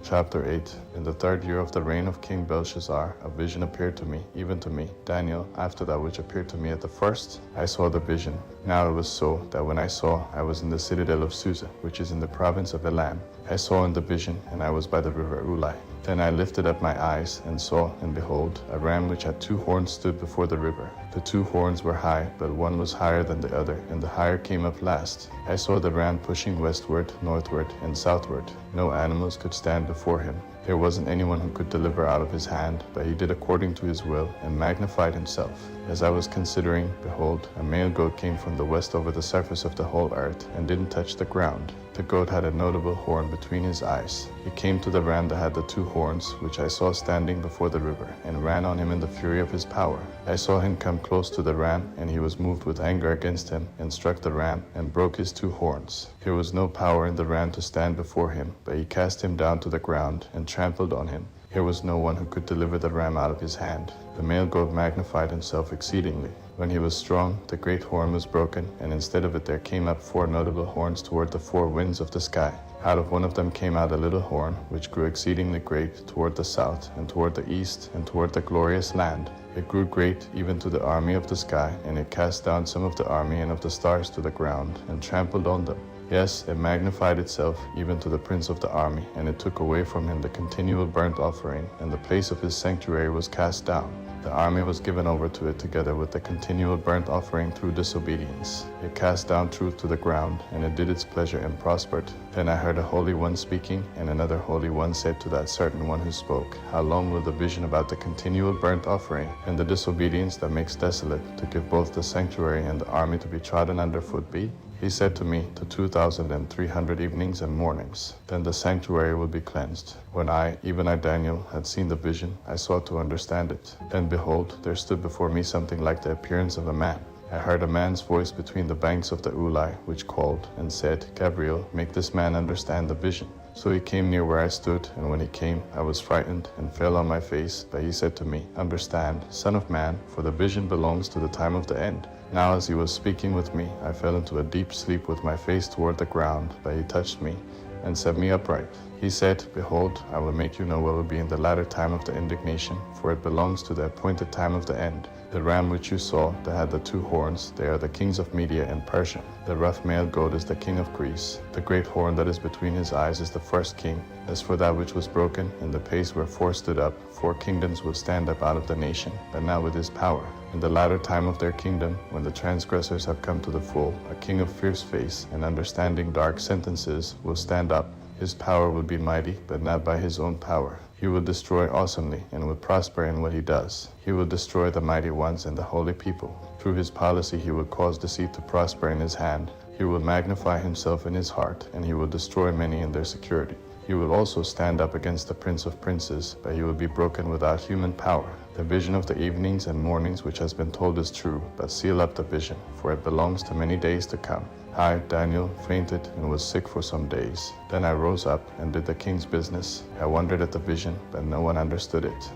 Chapter 8. In the 3rd year of the reign of King Belshazzar, a vision appeared to me, even to me, Daniel, after that which appeared to me at the first. I saw the vision. Now it was so, that when I saw, I was in the citadel of Susa, which is in the province of Elam. I saw in the vision, and I was by the river Ulai. Then I lifted up my eyes, and saw, and behold, a ram which had 2 horns stood before the river. The 2 horns were high, but one was higher than the other, and the higher came up last. I saw the ram pushing westward, northward, and southward. No animals could stand before him. There wasn't anyone who could deliver out of his hand, but he did according to his will, and magnified himself. As I was considering, behold, a male goat came from the west over the surface of the whole earth, and didn't touch the ground. The goat had a notable horn between his eyes. He came to the ram that had the 2 horns, which I saw standing before the river, and ran on him in the fury of his power. I saw him come close to the ram, and he was moved with anger against him, and struck the ram, and broke his 2 horns. There was no power in the ram to stand before him, but he cast him down to the ground, and trampled on him. There was no one who could deliver the ram out of his hand. The male goat magnified himself exceedingly. When he was strong, the great horn was broken, and instead of it there came up 4 notable horns toward the 4 winds of the sky. Out of one of them came out a little horn, which grew exceedingly great toward the south, and toward the east, and toward the glorious land. It grew great even to the army of the sky, and it cast down some of the army and of the stars to the ground, and trampled on them. Yes, it magnified itself even to the prince of the army, and it took away from him the continual burnt offering, and the place of his sanctuary was cast down. The army was given over to it together with the continual burnt offering through disobedience. It cast down truth to the ground, and it did its pleasure and prospered. Then I heard a holy one speaking, and another holy one said to that certain one who spoke, How long will the vision about the continual burnt offering and the disobedience that makes desolate, to give both the sanctuary and the army to be trodden underfoot be? He said to me, to 2,300 evenings and mornings. Then the sanctuary will be cleansed. When I, even I Daniel, had seen the vision, I sought to understand it. Then behold, there stood before me something like the appearance of a man. I heard a man's voice between the banks of the Ulai, which called and said, Gabriel, make this man understand the vision. So he came near where I stood, and when he came, I was frightened and fell on my face. But he said to me, Understand, son of man, for the vision belongs to the time of the end. Now as he was speaking with me, I fell into a deep sleep with my face toward the ground, but he touched me and set me upright. He said, Behold, I will make you know what will be in the latter time of the indignation, for it belongs to the appointed time of the end. The ram which you saw, that had the 2 horns, they are the kings of Media and Persia. The rough male goat is the king of Greece. The great horn that is between his eyes is the first king. As for that which was broken, in the place where 4 stood up, 4 kingdoms will stand up out of the nation, but not with his power. In the latter time of their kingdom, when the transgressors have come to the full, a king of fierce face and understanding dark sentences will stand up. His power will be mighty, but not by his own power. He will destroy awesomely and will prosper in what he does. He will destroy the mighty ones and the holy people. Through his policy he will cause deceit to prosper in his hand. He will magnify himself in his heart, and he will destroy many in their security. He will also stand up against the Prince of Princes, but he will be broken without human power. The vision of the evenings and mornings which has been told is true, but seal up the vision, for it belongs to many days to come. I, Daniel, fainted and was sick for some days. Then I rose up and did the king's business. I wondered at the vision, but no one understood it.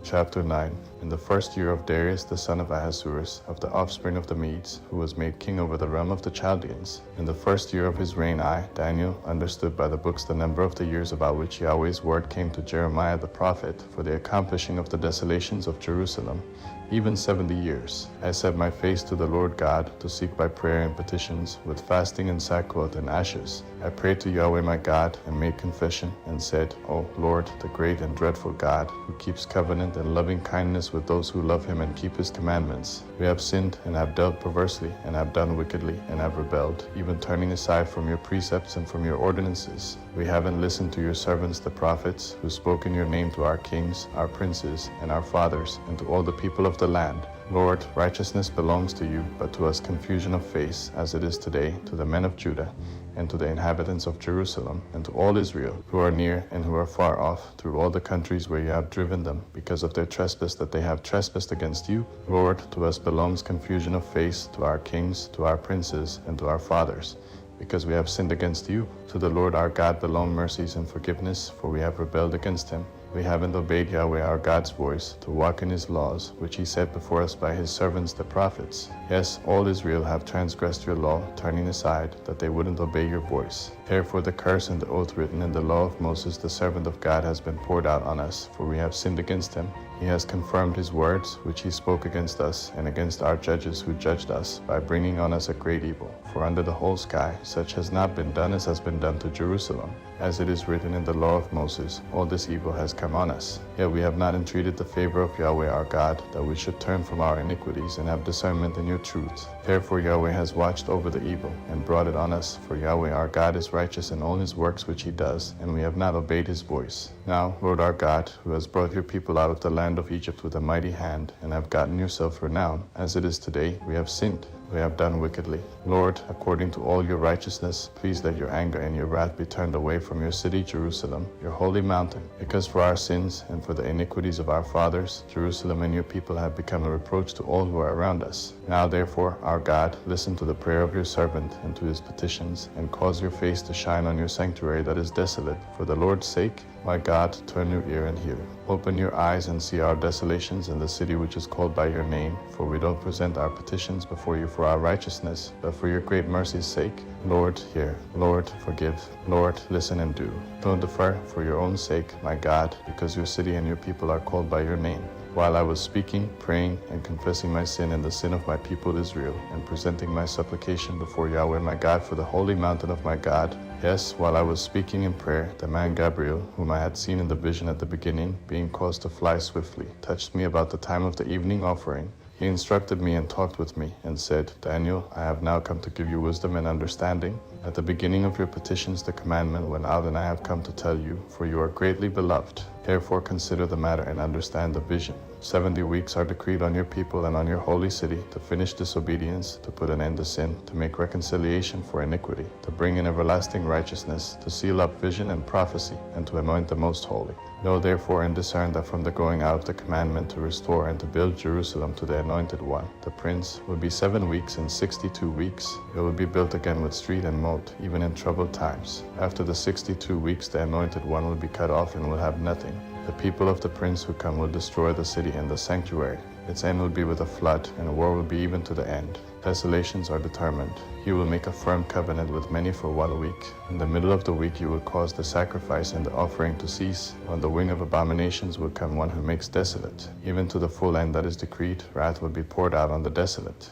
Chapter 9. In the first year of Darius the son of Ahasuerus, of the offspring of the Medes, who was made king over the realm of the Chaldeans, in the first year of his reign, I, Daniel, understood by the books the number of the years about which Yahweh's word came to Jeremiah the prophet, for the accomplishing of the desolations of Jerusalem, even 70 years. I set my face to the Lord God, to seek by prayer and petitions, with fasting and sackcloth and ashes. I prayed to Yahweh my God, and made confession, and said, O Lord, the great and dreadful God, who keeps covenant and loving kindness with those who love him and keep his commandments. We have sinned, and have dealt perversely, and have done wickedly, and have rebelled, even turning aside from your precepts and from your ordinances. We haven't listened to your servants the prophets, who spoke in your name to our kings, our princes, and our fathers, and to all the people of the land. Lord, righteousness belongs to you, but to us confusion of face, as it is today, to the men of Judah, and to the inhabitants of Jerusalem, and to all Israel, who are near and who are far off, through all the countries where you have driven them, because of their trespass that they have trespassed against you. Lord, to us belongs confusion of face, to our kings, to our princes, and to our fathers, because we have sinned against you. To the Lord our God belong mercies and forgiveness, for we have rebelled against him. We haven't obeyed Yahweh our God's voice, to walk in his laws, which he set before us by his servants the prophets. Yes, all Israel have transgressed your law, turning aside, that they wouldn't obey your voice. Therefore the curse and the oath written in the law of Moses the servant of God has been poured out on us, for we have sinned against him. He has confirmed his words, which he spoke against us, and against our judges who judged us, by bringing on us a great evil. For under the whole sky such has not been done as has been done to Jerusalem. As it is written in the law of Moses, all this evil has come on us. Yet we have not entreated the favor of Yahweh our God, that we should turn from our iniquities and have discernment in your truth. Therefore Yahweh has watched over the evil, and brought it on us, for Yahweh our God is righteous in all his works which he does, and we have not obeyed his voice. Now, Lord our God, who has brought your people out of the land of Egypt with a mighty hand, and have gotten yourself renown, as it is today, we have sinned. We have done wickedly. Lord, according to all your righteousness, please let your anger and your wrath be turned away from your city, Jerusalem, your holy mountain. Because for our sins and for the iniquities of our fathers, Jerusalem and your people have become a reproach to all who are around us. Now therefore, our God, listen to the prayer of your servant and to his petitions, and cause your face to shine on your sanctuary that is desolate. For the Lord's sake, my God, turn your ear and hear. Open your eyes and see our desolations in the city which is called by your name, for we don't present our petitions before you for our righteousness, but for your great mercy's sake. Lord, hear. Lord, forgive. Lord, listen and do. Don't defer for your own sake, my God, because your city and your people are called by your name. While I was speaking, praying, and confessing my sin and the sin of my people Israel, and presenting my supplication before Yahweh my God for the holy mountain of my God, yes, while I was speaking in prayer, the man Gabriel, whom I had seen in the vision at the beginning, being caused to fly swiftly, touched me about the time of the evening offering. He instructed me and talked with me, and said, Daniel, I have now come to give you wisdom and understanding. At the beginning of your petitions the commandment went out, and I have come to tell you, for you are greatly beloved. Therefore consider the matter and understand the vision. 70 weeks are decreed on your people and on your holy city, to finish disobedience, to put an end to sin, to make reconciliation for iniquity, to bring in everlasting righteousness, to seal up vision and prophecy, and to anoint the most holy. Know therefore and discern that from the going out of the commandment to restore and to build Jerusalem to the anointed one, the prince, will be 7 weeks and 62 weeks. It will be built again with street and moat, even in troubled times. After the 62 weeks the anointed one will be cut off and will have nothing. The people of the prince who come will destroy the city and the sanctuary. Its end will be with a flood, and war will be even to the end. Desolations are determined. He will make a firm covenant with many for 1 week. In the middle of the week you will cause the sacrifice and the offering to cease. On the wing of abominations will come one who makes desolate. Even to the full end that is decreed, wrath will be poured out on the desolate.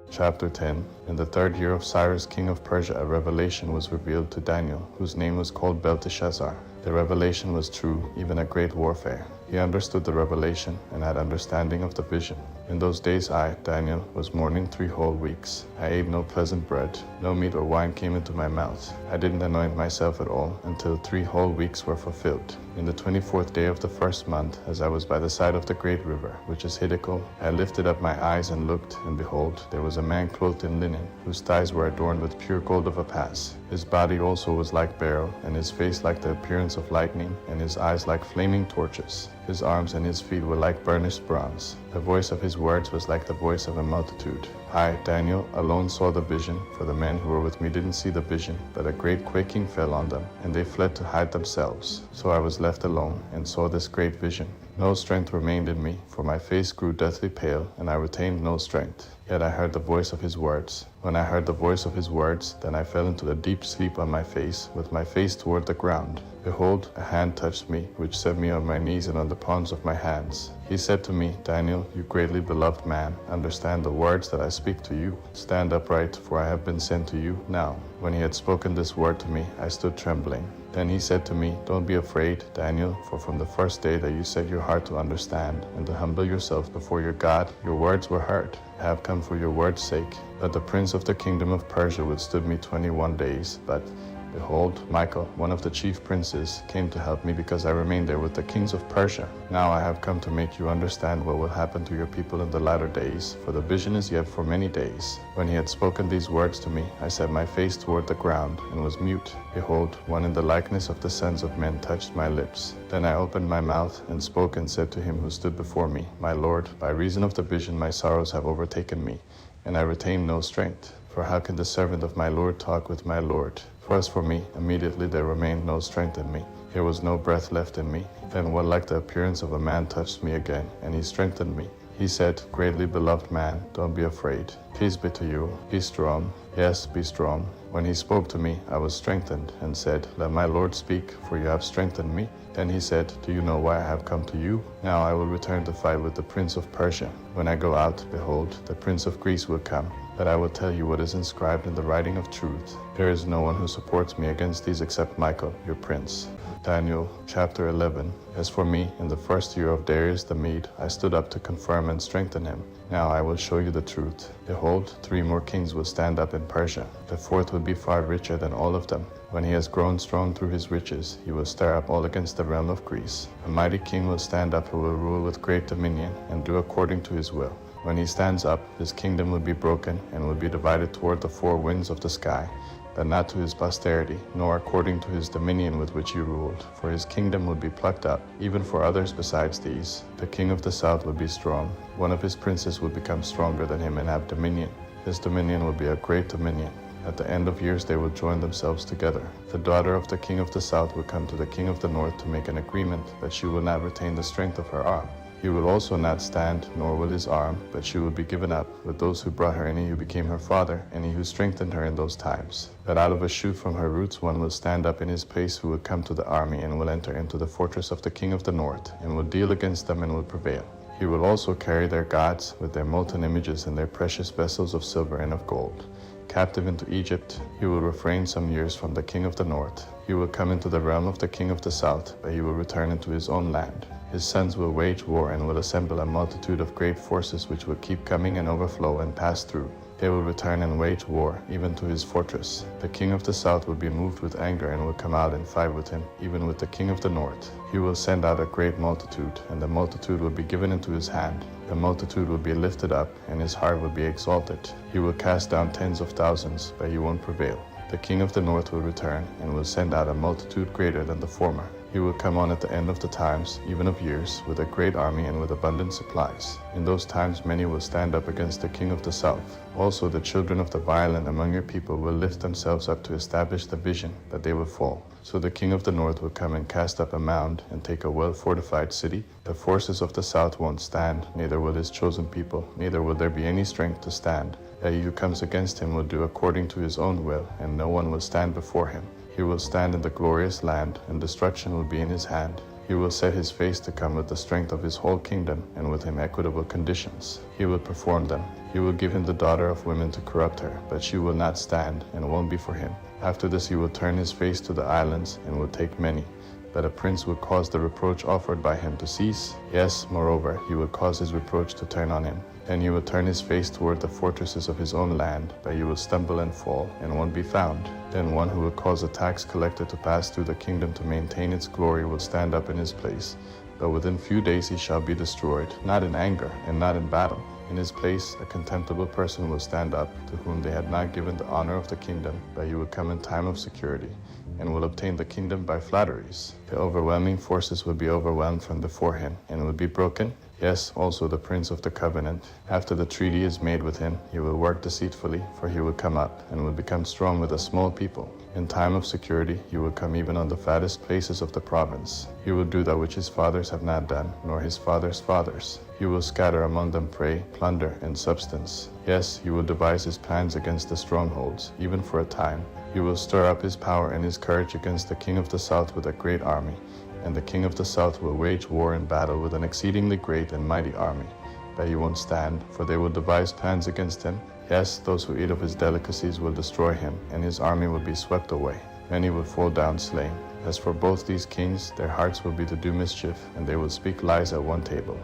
Chapter 10. In the 3rd year of Cyrus king of Persia, a revelation was revealed to Daniel, whose name was called Belteshazzar. The revelation was true, even a great warfare. He understood the revelation and had understanding of the vision. In those days I, Daniel, was mourning 3 whole weeks. I ate no pleasant bread. No meat or wine came into my mouth. I didn't anoint myself at all until 3 whole weeks were fulfilled. In the 24th day of the 1st month, as I was by the side of the great river, which is Hiddekel, I lifted up my eyes and looked, and behold, there was a man clothed in linen, whose thighs were adorned with pure gold of Upas. His body also was like beryl, and his face like the appearance of lightning, and his eyes like flaming torches. His arms and his feet were like burnished bronze. The voice of his words was like the voice of a multitude. I, Daniel, alone saw the vision, for the men who were with me didn't see the vision, but a great quaking fell on them, and they fled to hide themselves. So I was left alone, and saw this great vision. No strength remained in me, for my face grew deathly pale, and I retained no strength. Yet I heard the voice of his words. When I heard the voice of his words, then I fell into a deep sleep on my face, with my face toward the ground. Behold, a hand touched me, which set me on my knees and on the palms of my hands. He said to me, Daniel, you greatly beloved man, understand the words that I speak to you. Stand upright, for I have been sent to you now. When he had spoken this word to me, I stood trembling. Then he said to me, don't be afraid, Daniel, for from the first day that you set your heart to understand and to humble yourself before your God, your words were heard. I have come for your word's sake. That the prince of the kingdom of Persia withstood me 21 days, but behold, Michael, one of the chief princes, came to help me because I remained there with the kings of Persia. Now I have come to make you understand what will happen to your people in the latter days, for the vision is yet for many days. When he had spoken these words to me, I set my face toward the ground and was mute. Behold, one in the likeness of the sons of men touched my lips. Then I opened my mouth and spoke and said to him who stood before me, My Lord, by reason of the vision my sorrows have overtaken me, and I retain no strength. For how can the servant of my Lord talk with my Lord? For as for me, immediately there remained no strength in me. There was no breath left in me. Then one like the appearance of a man touched me again, and he strengthened me. He said, Greatly beloved man, don't be afraid. Peace be to you. Be strong. Yes, be strong. When he spoke to me, I was strengthened, and said, Let my Lord speak, for you have strengthened me. Then he said, Do you know why I have come to you? Now I will return to fight with the prince of Persia. When I go out, behold, the prince of Greece will come. But I will tell you what is inscribed in the writing of truth. There is no one who supports me against these except Michael, your prince. Daniel chapter 11. As for me, in the 1st year of Darius the Mede, I stood up to confirm and strengthen him. Now I will show you the truth. Behold, 3 more kings will stand up in Persia. The 4th will be far richer than all of them. When he has grown strong through his riches, he will stir up all against the realm of Greece. A mighty king will stand up who will rule with great dominion and do according to his will. When he stands up, his kingdom will be broken and will be divided toward the 4 winds of the sky, but not to his posterity, nor according to his dominion with which he ruled. For his kingdom will be plucked up, even for others besides these. The king of the south will be strong. One of his princes will become stronger than him and have dominion. His dominion will be a great dominion. At the end of years they will join themselves together. The daughter of the king of the south will come to the king of the north to make an agreement that she will not retain the strength of her arm. He will also not stand, nor will his arm, but she will be given up, with those who brought her, and he who became her father, and he who strengthened her in those times. That out of a shoot from her roots one will stand up in his place, who will come to the army, and will enter into the fortress of the king of the north, and will deal against them, and will prevail. He will also carry their gods, with their molten images, and their precious vessels of silver and of gold, captive into Egypt. He will refrain some years from the king of the north. He will come into the realm of the king of the south, but he will return into his own land. His sons will wage war and will assemble a multitude of great forces which will keep coming and overflow and pass through. They will return and wage war, even to his fortress. The king of the south will be moved with anger and will come out and fight with him, even with the king of the north. He will send out a great multitude, and the multitude will be given into his hand. The multitude will be lifted up, and his heart will be exalted. He will cast down tens of thousands, but he won't prevail. The king of the north will return, and will send out a multitude greater than the former. He will come on at the end of the times, even of years, with a great army and with abundant supplies. In those times many will stand up against the king of the south. Also the children of the violent among your people will lift themselves up to establish the vision, that they will fall. So the king of the north will come and cast up a mound and take a well-fortified city. The forces of the south won't stand, neither will his chosen people, neither will there be any strength to stand. He who comes against him will do according to his own will, and no one will stand before him. He will stand in the glorious land, and destruction will be in his hand. He will set his face to come with the strength of his whole kingdom, and with him equitable conditions. He will perform them. He will give him the daughter of women to corrupt her, but she will not stand, and won't be for him. After this he will turn his face to the islands, and will take many. But a prince will cause the reproach offered by him to cease. Yes, moreover, he will cause his reproach to turn on him. Then he will turn his face toward the fortresses of his own land, but he will stumble and fall, and won't be found. Then one who will cause a tax collector to pass through the kingdom to maintain its glory will stand up in his place. But within few days he shall be destroyed, not in anger, and not in battle. In his place a contemptible person will stand up, to whom they had not given the honor of the kingdom, but he will come in time of security, and will obtain the kingdom by flatteries. The overwhelming forces will be overwhelmed from before him, and will be broken. Yes, also the prince of the covenant. After the treaty is made with him, he will work deceitfully, for he will come up, and will become strong with a small people. In time of security he will come even on the fattest places of the province. He will do that which his fathers have not done, nor his fathers' fathers. He will scatter among them prey, plunder, and substance. Yes, he will devise his plans against the strongholds, even for a time. He will stir up his power and his courage against the king of the south with a great army. And the king of the south will wage war and battle with an exceedingly great and mighty army. But he won't stand, for they will devise plans against him. Yes, those who eat of his delicacies will destroy him, and his army will be swept away. Many will fall down slain. As for both these kings, their hearts will be to do mischief, and they will speak lies at one table.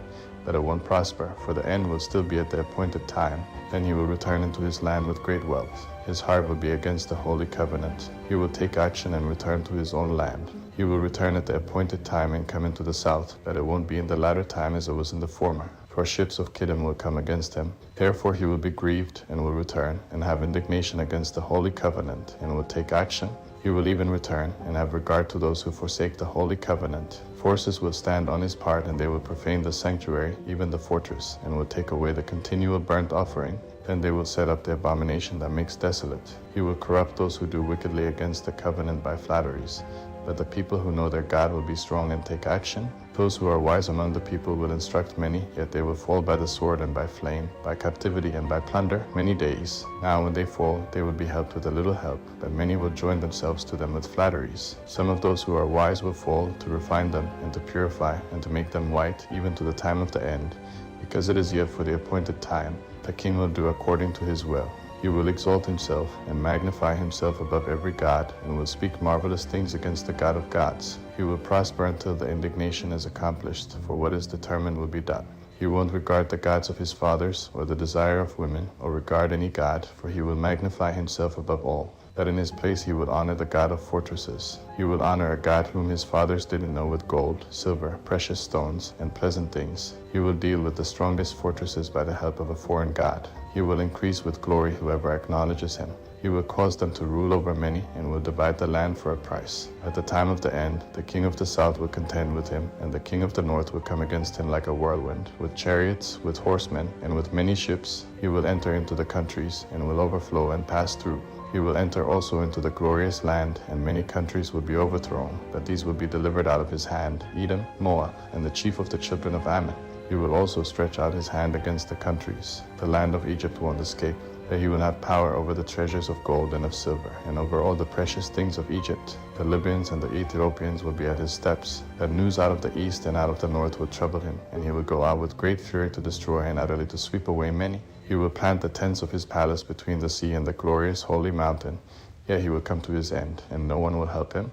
But it won't prosper, for the end will still be at the appointed time. Then he will return into his land with great wealth. His heart will be against the holy covenant. He will take action and return to his own land. He will return at the appointed time and come into the south, but it won't be in the latter time as it was in the former. For ships of Kittim will come against him. Therefore he will be grieved and will return, and have indignation against the holy covenant, and will take action. He will even return, and have regard to those who forsake the holy covenant. Forces will stand on his part, and they will profane the sanctuary, even the fortress, and will take away the continual burnt offering. Then they will set up the abomination that makes desolate. He will corrupt those who do wickedly against the covenant by flatteries. But the people who know their God will be strong and take action. Those who are wise among the people will instruct many, yet they will fall by the sword and by flame, by captivity and by plunder many days. Now when they fall, they will be helped with a little help, but many will join themselves to them with flatteries. Some of those who are wise will fall, to refine them, and to purify, and to make them white, even to the time of the end. Because it is yet for the appointed time, the king will do according to his will. He will exalt himself and magnify himself above every god, and will speak marvelous things against the God of gods. He will prosper until the indignation is accomplished, for what is determined will be done. He won't regard the gods of his fathers, or the desire of women, or regard any god, for he will magnify himself above all. That in his place he would honor the God of fortresses. He will honor a God whom his fathers didn't know with gold, silver, precious stones, and pleasant things. He will deal with the strongest fortresses by the help of a foreign god. He will increase with glory whoever acknowledges him. He will cause them to rule over many, and will divide the land for a price. At the time of the end, the king of the south will contend with him, and the king of the north will come against him like a whirlwind, with chariots, with horsemen, and with many ships. He will enter into the countries, and will overflow and pass through. He will enter also into the glorious land, and many countries will be overthrown, but these will be delivered out of his hand, Edom, Moab, and the chief of the children of Ammon. He will also stretch out his hand against the countries. The land of Egypt won't escape, but he will have power over the treasures of gold and of silver, and over all the precious things of Egypt. The Libyans and the Ethiopians will be at his steps. The news out of the east and out of the north will trouble him, and he will go out with great fury to destroy and utterly to sweep away many. He will plant the tents of his palace between the sea and the glorious holy mountain. Yet he will come to his end, and no one will help him.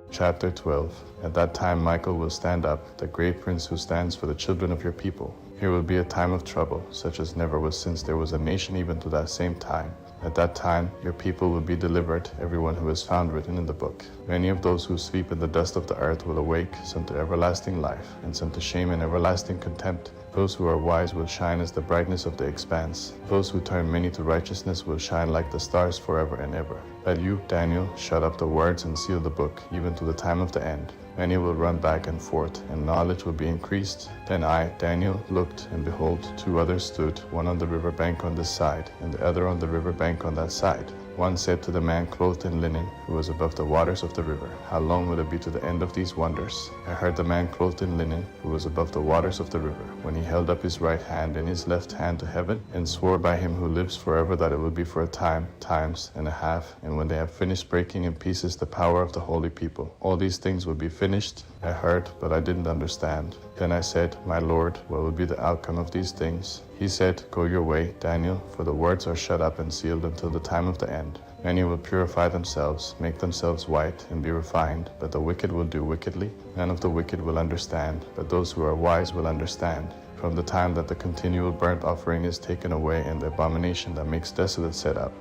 Chapter 12. At that time Michael will stand up, the great prince who stands for the children of your people. Here will be a time of trouble, such as never was since there was a nation even to that same time. At that time your people will be delivered, everyone who is found written in the book. Many of those who sleep in the dust of the earth will awake, some to everlasting life, and some to shame and everlasting contempt. Those who are wise will shine as the brightness of the expanse. Those who turn many to righteousness will shine like the stars forever and ever. But you, Daniel, shut up the words and seal the book, even to the time of the end. Many will run back and forth, and knowledge will be increased. Then I, Daniel, looked, and behold, two others stood, one on the river bank on this side, and the other on the river bank on that side. One said to the man clothed in linen, who was above the waters of the river, "How long will it be to the end of these wonders?" I heard the man clothed in linen, who was above the waters of the river, when he held up his right hand and his left hand to heaven, and swore by him who lives forever that it will be for a time, times and a half, and when they have finished breaking in pieces the power of the holy people. All these things will be finished. I heard, but I didn't understand. Then I said, "My Lord, what will be the outcome of these things?" He said, "Go your way, Daniel, for the words are shut up and sealed until the time of the end. Many will purify themselves, make themselves white, and be refined, but the wicked will do wickedly. None of the wicked will understand, but those who are wise will understand. From the time that the continual burnt offering is taken away and the abomination that makes desolate set up,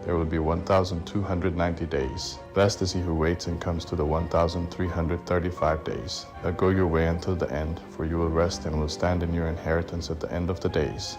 there will be 1,290 days. Blessed is he who waits and comes to the 1,335 days. Now go your way until the end, for you will rest and will stand in your inheritance at the end of the days."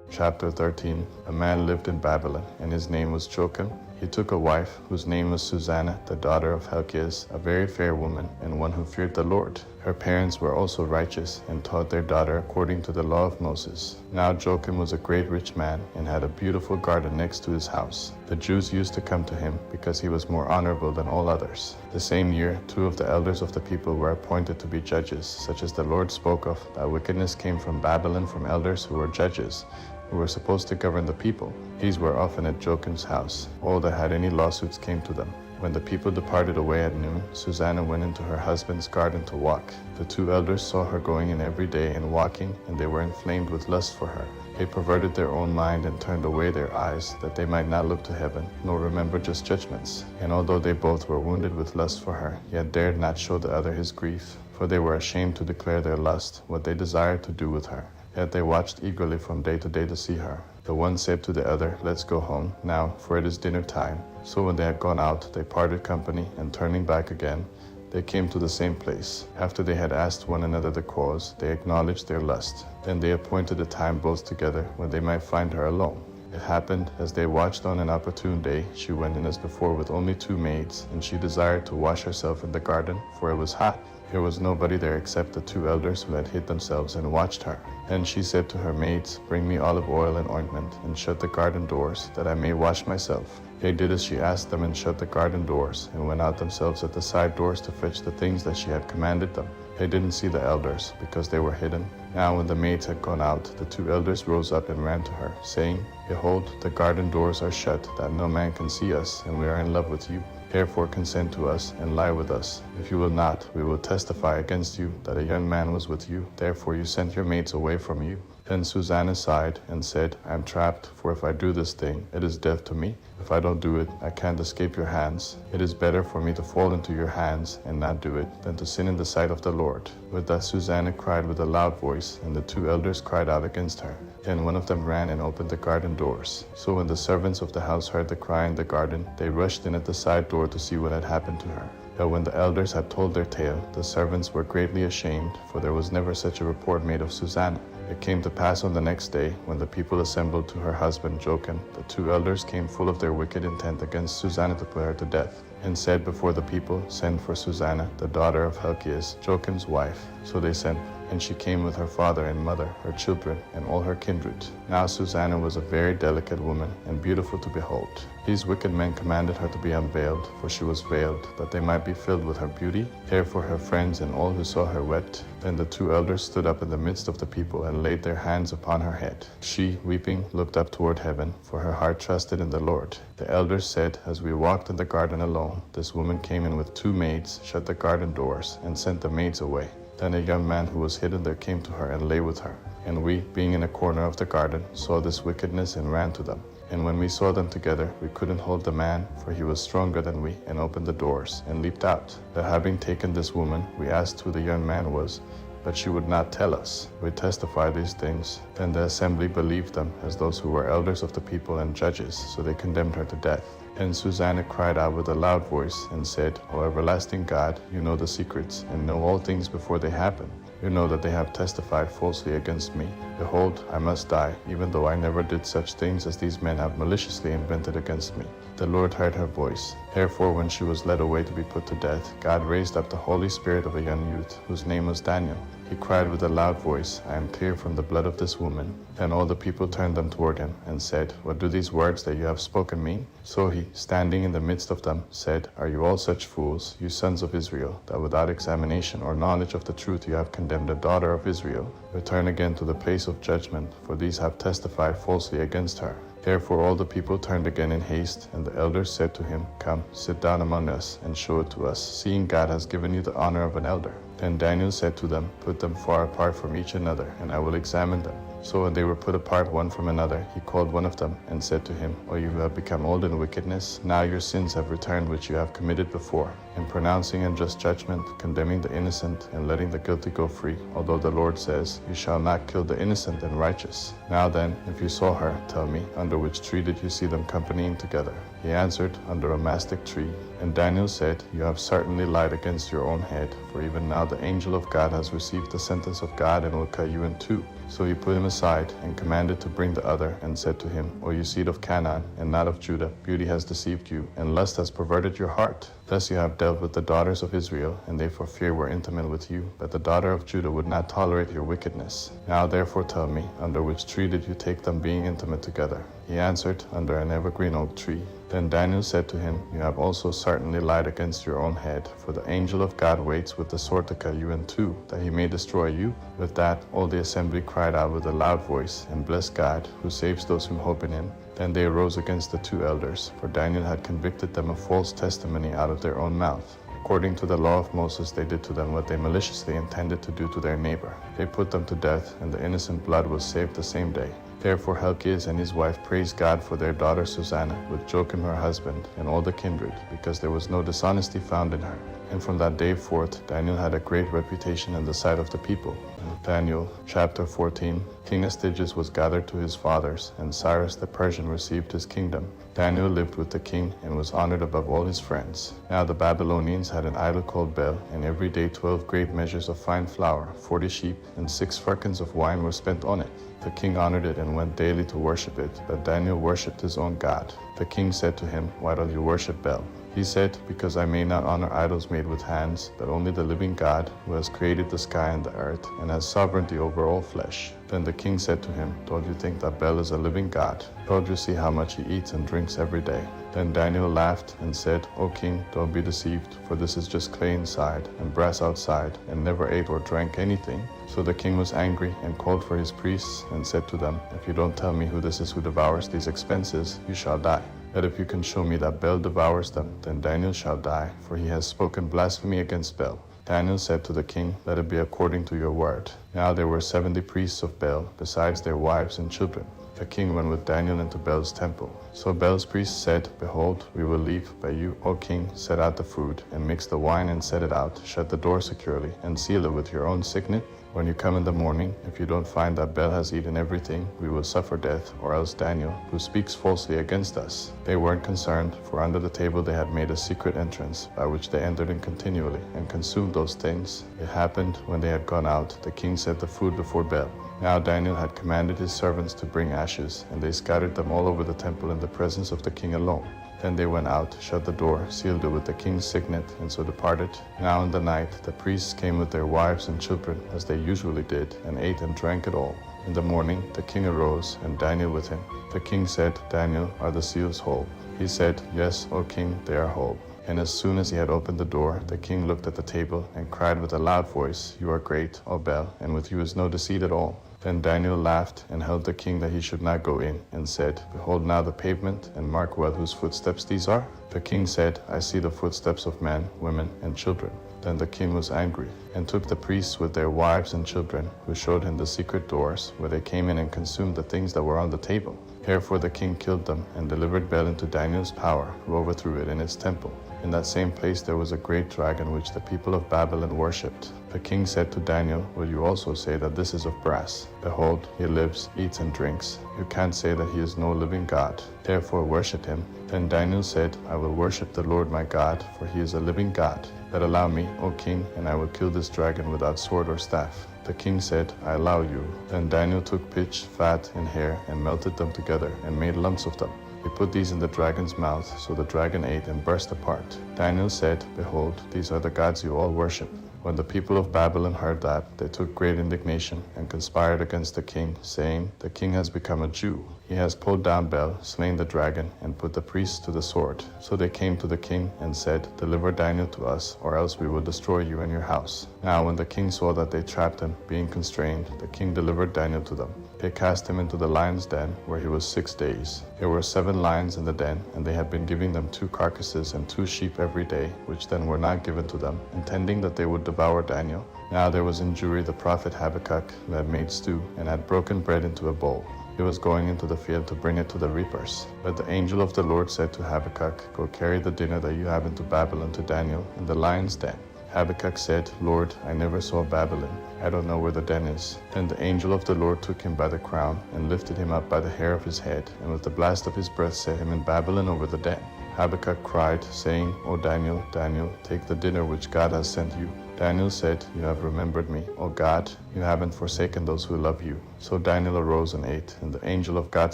Chapter 13. A man lived in Babylon, and his name was Joachim. He took a wife, whose name was Susanna, the daughter of Hilkiah, a very fair woman, and one who feared the Lord. Her parents were also righteous, and taught their daughter according to the law of Moses. Now Joachim was a great rich man, and had a beautiful garden next to his house. The Jews used to come to him, because he was more honorable than all others. The same year, 2 of the elders of the people were appointed to be judges, such as the Lord spoke of. That wickedness came from Babylon, from elders who were judges, who were supposed to govern the people. These were often at Joachim's house. All that had any lawsuits came to them. When the people departed away at noon, Susanna went into her husband's garden to walk. The 2 elders saw her going in every day and walking, and they were inflamed with lust for her. They perverted their own mind and turned away their eyes, that they might not look to heaven, nor remember just judgments. And although they both were wounded with lust for her, yet dared not show the other his grief, for they were ashamed to declare their lust, what they desired to do with her. Yet they watched eagerly from day to day to see her. The one said to the other, "Let's go home now, for it is dinner time." So when they had gone out, they parted company, and turning back again, they came to the same place. After they had asked one another the cause, they acknowledged their lust. Then they appointed a time both together, when they might find her alone. It happened, as they watched on an opportune day, she went in as before with only 2 maids, and she desired to wash herself in the garden, for it was hot. There was nobody there except the 2 elders who had hid themselves and watched her. Then she said to her maids, "Bring me olive oil and ointment, and shut the garden doors, that I may wash myself." They did as she asked them, and shut the garden doors, and went out themselves at the side doors to fetch the things that she had commanded them. They didn't see the elders, because they were hidden. Now when the maids had gone out, the 2 elders rose up and ran to her, saying, "Behold, the garden doors are shut, that no man can see us, and we are in love with you. Therefore consent to us, and lie with us. If you will not, we will testify against you that a young man was with you. Therefore you sent your maids away from you." Then Susanna sighed and said, "I am trapped, for if I do this thing, it is death to me. If I don't do it, I can't escape your hands. It is better for me to fall into your hands and not do it, than to sin in the sight of the Lord." With that Susanna cried with a loud voice, and the 2 elders cried out against her. Then one of them ran and opened the garden doors. So when the servants of the house heard the cry in the garden, they rushed in at the side door to see what had happened to her. But when the elders had told their tale, the servants were greatly ashamed, for there was never such a report made of Susanna. It came to pass on the next day, when the people assembled to her husband Joachim, the 2 elders came full of their wicked intent against Susanna to put her to death, and said before the people, "Send for Susanna, the daughter of Hilkiah, Joachim's wife." So they sent, and she came with her father and mother, her children, and all her kindred. Now Susanna was a very delicate woman, and beautiful to behold. These wicked men commanded her to be unveiled, for she was veiled, that they might be filled with her beauty. Therefore her friends and all who saw her wept. Then the 2 elders stood up in the midst of the people, and laid their hands upon her head. She, weeping, looked up toward heaven, for her heart trusted in the Lord. The elders said, "As we walked in the garden alone, this woman came in with 2 maids, shut the garden doors, and sent the maids away. Then a young man who was hidden there came to her and lay with her. And we, being in a corner of the garden, saw this wickedness and ran to them. And when we saw them together, we couldn't hold the man, for he was stronger than we, and opened the doors, and leaped out. But having taken this woman, we asked who the young man was, but she would not tell us. We testified these things. Then the assembly believed them, as those who were elders of the people and judges, so they condemned her to death. And Susanna cried out with a loud voice, and said, "O everlasting God, you know the secrets, and know all things before they happen. You know that they have testified falsely against me. Behold, I must die, even though I never did such things as these men have maliciously invented against me." The Lord heard her voice. Therefore, when she was led away to be put to death, God raised up the Holy Spirit of a young youth, whose name was Daniel. He cried with a loud voice, I am clear from the blood of this woman. Then all the people turned them toward him and said, What do these words that you have spoken mean? So he, standing in the midst of them, said, Are you all such fools, you sons of Israel, that without examination or knowledge of the truth you have condemned a daughter of Israel? Return again to the place of judgment, for these have testified falsely against her. Therefore all the people turned again in haste, and the elders said to him, Come, sit down among us, and show it to us, seeing God has given you the honor of an elder. Then Daniel said to them, Put them far apart from each another, and I will examine them. So when they were put apart one from another, he called one of them, and said to him, O you who have become old in wickedness, now your sins have returned which you have committed before, in pronouncing unjust judgment, condemning the innocent, and letting the guilty go free, although the Lord says, You shall not kill the innocent and righteous. Now then, if you saw her, tell me, under which tree did you see them companying together? He answered, Under a mastic tree. And Daniel said, You have certainly lied against your own head, for even now the angel of God has received the sentence of God and will cut you in two. So he put him aside and commanded to bring the other, and said to him, O you seed of Canaan, and not of Judah, beauty has deceived you, and lust has perverted your heart. Thus you have dealt with the daughters of Israel, and they for fear were intimate with you. But the daughter of Judah would not tolerate your wickedness. Now therefore tell me, under which tree did you take them being intimate together? He answered, Under an evergreen oak tree. Then Daniel said to him, You have also certainly lied against your own head, for the angel of God waits with the sword to cut you in two, that he may destroy you. With that all the assembly cried out with a loud voice, and blessed God, who saves those who hope in him. Then they arose against the two elders, for Daniel had convicted them of false testimony out of their own mouth. According to the law of Moses, they did to them what they maliciously intended to do to their neighbor. They put them to death, and the innocent blood was saved the same day. Therefore Helkias and his wife praised God for their daughter Susanna, with Joachim her husband, and all the kindred, because there was no dishonesty found in her. And from that day forth Daniel had a great reputation in the sight of the people. Daniel chapter 14. King Astyages was gathered to his fathers, and Cyrus the Persian received his kingdom. Daniel lived with the king and was honored above all his friends. Now the Babylonians had an idol called Bel, and every day 12 great measures of fine flour, 40 sheep, and 6 firkins of wine were spent on it. The king honored it and went daily to worship it, but Daniel worshipped his own God. The king said to him, Why don't you worship Bel? He said, Because I may not honor idols made with hands, but only the living God, who has created the sky and the earth, and has sovereignty over all flesh. Then the king said to him, Don't you think that Bel is a living God? Don't you see how much he eats and drinks every day? Then Daniel laughed and said, O king, don't be deceived, for this is just clay inside and brass outside, and never ate or drank anything. So the king was angry and called for his priests and said to them, If you don't tell me who this is who devours these expenses, you shall die. But if you can show me that Bel devours them, then Daniel shall die, for he has spoken blasphemy against Bel. Daniel said to the king, Let it be according to your word. Now there were 70 priests of Bel, besides their wives and children. The king went with Daniel into Bel's temple. So Bel's priests said, Behold, we will leave, but you, O king, set out the food, and mix the wine and set it out, shut the door securely, and seal it with your own signet. When you come in the morning, if you don't find that Bel has eaten everything, we will suffer death, or else Daniel, who speaks falsely against us. They weren't concerned, for under the table they had made a secret entrance, by which they entered in continually, and consumed those things. It happened, when they had gone out, the king set the food before Bel. Now Daniel had commanded his servants to bring ashes, and they scattered them all over the temple in the presence of the king alone. Then they went out, shut the door, sealed it with the king's signet, and so departed. Now in the night the priests came with their wives and children, as they usually did, and ate and drank it all. In the morning the king arose, and Daniel with him. The king said, Daniel, are the seals whole? He said, Yes, O king, they are whole. And as soon as he had opened the door, the king looked at the table, and cried with a loud voice, You are great, O Bel, and with you is no deceit at all. Then Daniel laughed and held the king that he should not go in, and said, Behold now the pavement, and mark well whose footsteps these are. The king said, I see the footsteps of men, women, and children. Then the king was angry, and took the priests with their wives and children, who showed him the secret doors, where they came in and consumed the things that were on the table. Therefore the king killed them, and delivered Bel into Daniel's power, who overthrew it in its temple. In that same place there was a great dragon which the people of Babylon worshipped. The king said to Daniel, Will you also say that this is of brass? Behold, he lives, eats and drinks. You can't say that he is no living God. Therefore worship him. Then Daniel said, I will worship the Lord my God, for he is a living God. But allow me, O king, and I will kill this dragon without sword or staff. The king said, I allow you. Then Daniel took pitch, fat, and hair, and melted them together, and made lumps of them. He put these in the dragon's mouth, so the dragon ate and burst apart. Daniel said, Behold, these are the gods you all worship. When the people of Babylon heard that, they took great indignation and conspired against the king, saying, The king has become a Jew. He has pulled down Bel, slain the dragon, and put the priests to the sword. So they came to the king and said, Deliver Daniel to us, or else we will destroy you and your house. Now when the king saw that they trapped him, being constrained, the king delivered Daniel to them. They cast him into the lion's den, where he was 6 days. There were 7 lions in the den, and they had been giving them 2 carcasses and 2 sheep every day, which then were not given to them, intending that they would devour Daniel. Now there was in Jewry the prophet Habakkuk, who had made stew, and had broken bread into a bowl. He was going into the field to bring it to the reapers. But the angel of the Lord said to Habakkuk, Go carry the dinner that you have into Babylon to Daniel in the lion's den. Habakkuk said, Lord, I never saw Babylon. I don't know where the den is. Then the angel of the Lord took him by the crown, and lifted him up by the hair of his head, and with the blast of his breath set him in Babylon over the den. Habakkuk cried, saying, O Daniel, Daniel, take the dinner which God has sent you. Daniel said, You have remembered me, O God, you haven't forsaken those who love you. So Daniel arose and ate, and the angel of God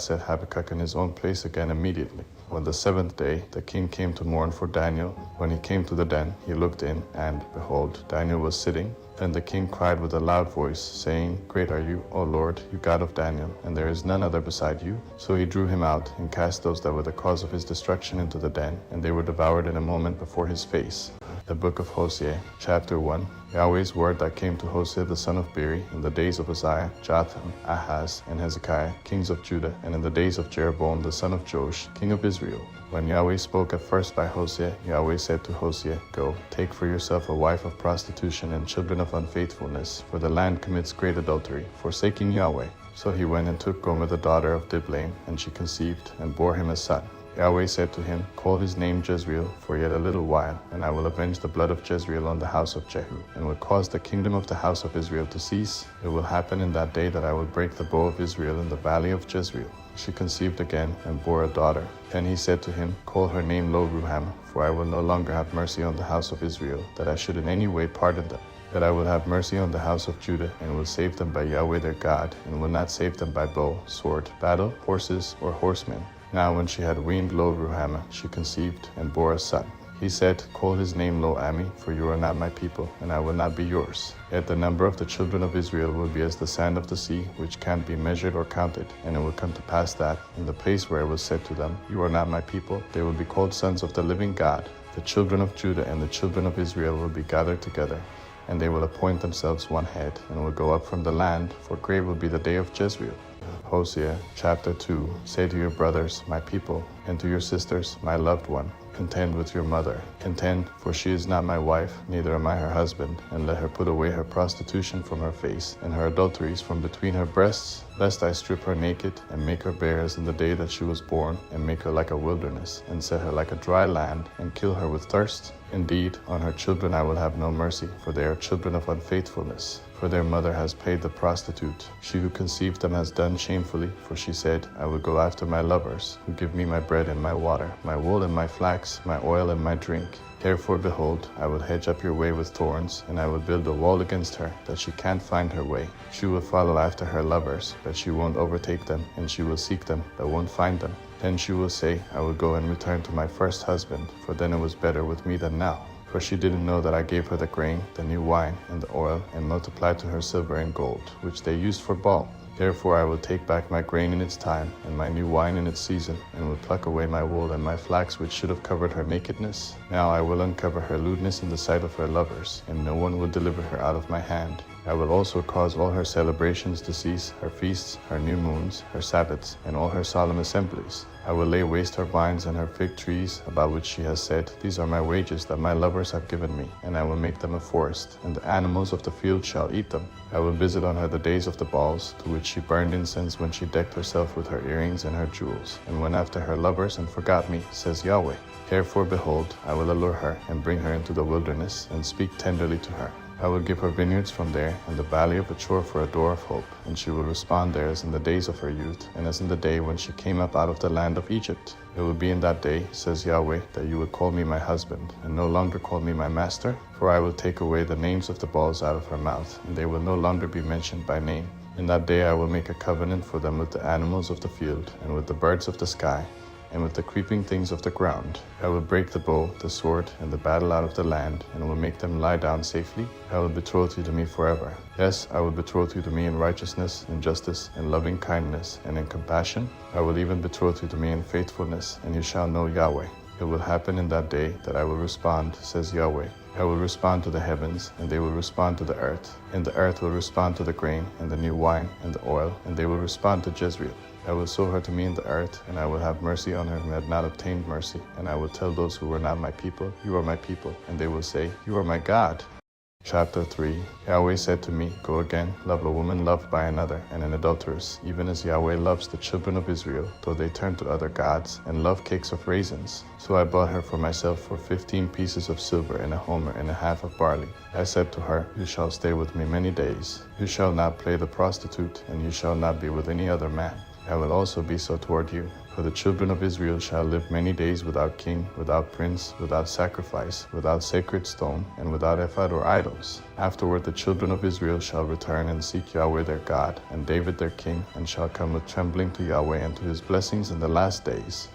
set Habakkuk in his own place again immediately. On the 7th day, the king came to mourn for Daniel. When he came to the den, he looked in, and, behold, Daniel was sitting. Then the king cried with a loud voice, saying, Great are you, O Lord, you God of Daniel, and there is none other beside you. So he drew him out, and cast those that were the cause of his destruction into the den, and they were devoured in a moment before his face. The book of Hosea, chapter 1. Yahweh's word that came to Hosea the son of Beeri in the days of Uzziah, Jotham, Ahaz, and Hezekiah, kings of Judah, and in the days of Jeroboam the son of Joash, king of Israel. When Yahweh spoke at first by Hosea, Yahweh said to Hosea, Go, take for yourself a wife of prostitution and children of unfaithfulness, for the land commits great adultery, forsaking Yahweh. So he went and took Gomer the daughter of Diblaim, and she conceived, and bore him a son. Yahweh said to him, Call his name Jezreel, for yet a little while, and I will avenge the blood of Jezreel on the house of Jehu, and will cause the kingdom of the house of Israel to cease. It will happen in that day that I will break the bow of Israel in the valley of Jezreel. She conceived again, and bore a daughter. Then he said to him, Call her name Lo-Ruhamah, for I will no longer have mercy on the house of Israel, that I should in any way pardon them. That I will have mercy on the house of Judah, and will save them by Yahweh their God, and will not save them by bow, sword, battle, horses, or horsemen. Now when she had weaned Lo-Ruhamah, she conceived, and bore a son. He said, Call his name Lo-Ammi, for you are not my people, and I will not be yours. Yet the number of the children of Israel will be as the sand of the sea, which can't be measured or counted. And it will come to pass that, in the place where it was said to them, You are not my people, they will be called sons of the living God. The children of Judah and the children of Israel will be gathered together, and they will appoint themselves one head, and will go up from the land, for great will be the day of Jezreel. Hosea chapter 2. Say to your brothers, my people, and to your sisters, my loved one, Contend with your mother. Contend, for she is not my wife, neither am I her husband, and let her put away her prostitution from her face, and her adulteries from between her breasts, lest I strip her naked, and make her bare as in the day that she was born, and make her like a wilderness, and set her like a dry land, and kill her with thirst. Indeed, on her children I will have no mercy, for they are children of unfaithfulness. For their mother has paid the prostitute. She who conceived them has done shamefully, for she said, I will go after my lovers, who give me my bread and my water, my wool and my flax, my oil and my drink. Therefore, behold, I will hedge up your way with thorns, and I will build a wall against her, that she can't find her way. She will follow after her lovers, but she won't overtake them, and she will seek them, but won't find them. Then she will say, I will go and return to my first husband, for then it was better with me than now. For she didn't know that I gave her the grain, the new wine, and the oil, and multiplied to her silver and gold, which they used for Baal. Therefore I will take back my grain in its time, and my new wine in its season, and will pluck away my wool and my flax which should have covered her nakedness. Now I will uncover her lewdness in the sight of her lovers, and no one will deliver her out of my hand. I will also cause all her celebrations to cease, her feasts, her new moons, her Sabbaths, and all her solemn assemblies. I will lay waste her vines and her fig trees, about which she has said, These are my wages that my lovers have given me, and I will make them a forest, and the animals of the field shall eat them. I will visit on her the days of the balls, to which she burned incense when she decked herself with her earrings and her jewels, and went after her lovers and forgot me, says Yahweh. Therefore, behold, I will allure her, and bring her into the wilderness, and speak tenderly to her. I will give her vineyards from there, and the valley of Achor for a door of hope, and she will respond there as in the days of her youth, and as in the day when she came up out of the land of Egypt. It will be in that day, says Yahweh, that you will call me my husband, and no longer call me my master, for I will take away the names of the Baals out of her mouth, and they will no longer be mentioned by name. In that day I will make a covenant for them with the animals of the field, and with the birds of the sky. and with the creeping things of the ground. I will break the bow, the sword, and the battle out of the land, and will make them lie down safely. I will betroth you to me forever. Yes, I will betroth you to me in righteousness, in justice, in loving kindness, and in compassion. I will even betroth you to me in faithfulness, and you shall know Yahweh. It will happen in that day that I will respond, says Yahweh. I will respond to the heavens, and they will respond to the earth. And the earth will respond to the grain, and the new wine, and the oil, and they will respond to Jezreel. I will sow her to me in the earth, and I will have mercy on her who had not obtained mercy. And I will tell those who were not my people, you are my people. And they will say, you are my God. Chapter 3. Yahweh said to me, go again, love a woman loved by another, and an adulteress, even as Yahweh loves the children of Israel, though they turn to other gods, and love cakes of raisins. So I bought her for myself for 15 pieces of silver, and a homer, and a half of barley. I said to her, you shall stay with me many days. You shall not play the prostitute, and you shall not be with any other man. I will also be so toward you. For the children of Israel shall live many days without king, without prince, without sacrifice, without sacred stone, and without ephod or idols. Afterward the children of Israel shall return and seek Yahweh their God, and David their king, and shall come with trembling to Yahweh and to his blessings in the last days.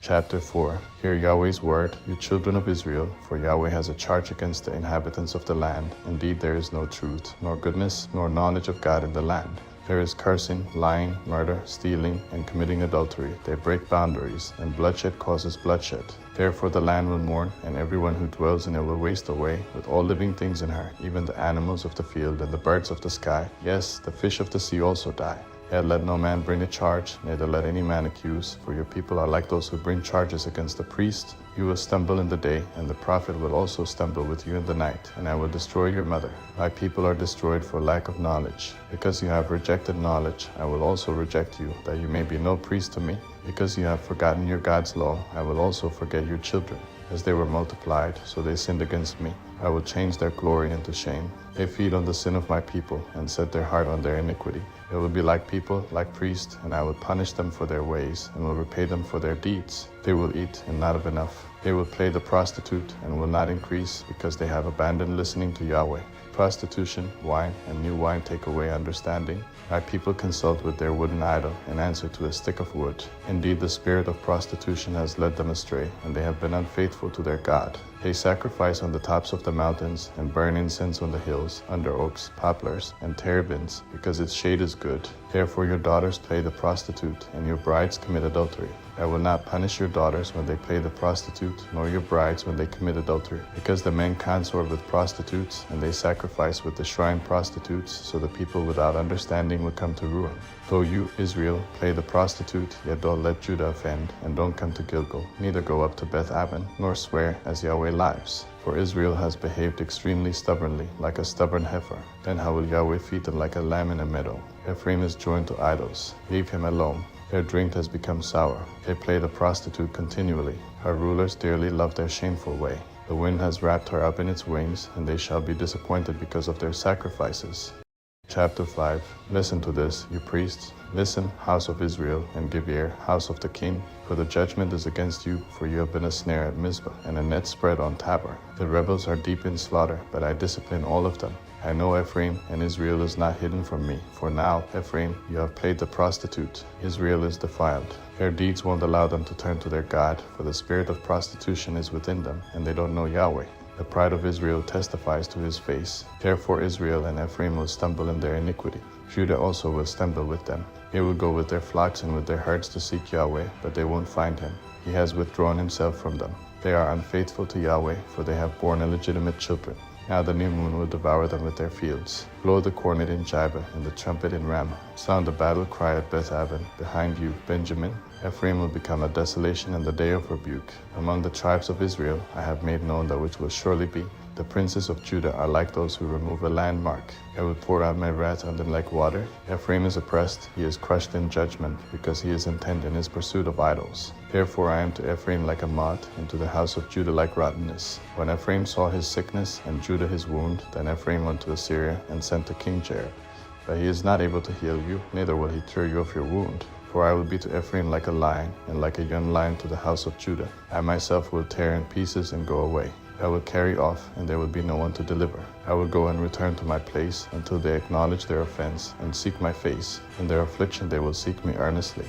Chapter 4. Hear Yahweh's word, you children of Israel, for Yahweh has a charge against the inhabitants of the land. Indeed there is no truth, nor goodness, nor knowledge of God in the land. There is cursing, lying, murder, stealing, and committing adultery. They break boundaries, and bloodshed causes bloodshed. Therefore the land will mourn, and everyone who dwells in it will waste away, with all living things in her, even the animals of the field and the birds of the sky. Yes, the fish of the sea also die. Yet let no man bring a charge, neither let any man accuse, for your people are like those who bring charges against the priest. You will stumble in the day, and the prophet will also stumble with you in the night, and I will destroy your mother. My people are destroyed for lack of knowledge. Because you have rejected knowledge, I will also reject you, that you may be no priest to me. Because you have forgotten your God's law, I will also forget your children. As they were multiplied, so they sinned against me. I will change their glory into shame. They feed on the sin of my people, and set their heart on their iniquity. They will be like people, like priests, and I will punish them for their ways, and will repay them for their deeds. They will eat, and not have enough. They will play the prostitute, and will not increase, because they have abandoned listening to Yahweh. Prostitution, wine, and new wine take away understanding. My people consult with their wooden idol, and answer to a stick of wood. Indeed, the spirit of prostitution has led them astray, and they have been unfaithful to their God. They sacrifice on the tops of the mountains, and burn incense on the hills, under oaks, poplars, and terebinths, because its shade is good. Therefore your daughters play the prostitute, and your brides commit adultery. I will not punish your daughters when they play the prostitute, nor your brides when they commit adultery, because the men consort with prostitutes, and they sacrifice with the shrine prostitutes, so the people without understanding will come to ruin. Though you, Israel, play the prostitute, yet don't let Judah offend, and don't come to Gilgal, neither go up to Beth-aven, nor swear as Yahweh lives. For Israel has behaved extremely stubbornly, like a stubborn heifer. Then how will Yahweh feed them like a lamb in a meadow? Ephraim is joined to idols. Leave him alone. Their drink has become sour. They play the prostitute continually. Her rulers dearly love their shameful way. The wind has wrapped her up in its wings, and they shall be disappointed because of their sacrifices. Chapter 5. Listen to this, you priests. Listen, house of Israel, and give ear, house of the king. For the judgment is against you, for you have been a snare at Mizpah, and a net spread on Tabor. The rebels are deep in slaughter, but I discipline all of them. I know Ephraim, and Israel is not hidden from me. For now, Ephraim, you have played the prostitute. Israel is defiled. Their deeds won't allow them to turn to their God, for the spirit of prostitution is within them, and they don't know Yahweh. The pride of Israel testifies to his face. Therefore Israel and Ephraim will stumble in their iniquity. Judah also will stumble with them. They will go with their flocks and with their herds to seek Yahweh, but they won't find him. He has withdrawn himself from them. They are unfaithful to Yahweh, for they have borne illegitimate children. Now the new moon will devour them with their fields. Blow the cornet in Jibah and the trumpet in Ramah. Sound the battle cry at Beth-aven. Behind you, Benjamin. Ephraim will become a desolation in the day of rebuke. Among the tribes of Israel I have made known that which will surely be. The princes of Judah are like those who remove a landmark. I will pour out my wrath on them like water. Ephraim is oppressed, he is crushed in judgment, because he is intent in his pursuit of idols. Therefore I am to Ephraim like a moth, and to the house of Judah like rottenness. When Ephraim saw his sickness, and Judah his wound, then Ephraim went to Assyria, and sent to King Jareb. But he is not able to heal you, neither will he cure you of your wound. For I will be to Ephraim like a lion, and like a young lion to the house of Judah. I myself will tear in pieces and go away. I will carry off, and there will be no one to deliver. I will go and return to my place until they acknowledge their offense and seek my face. In their affliction they will seek me earnestly.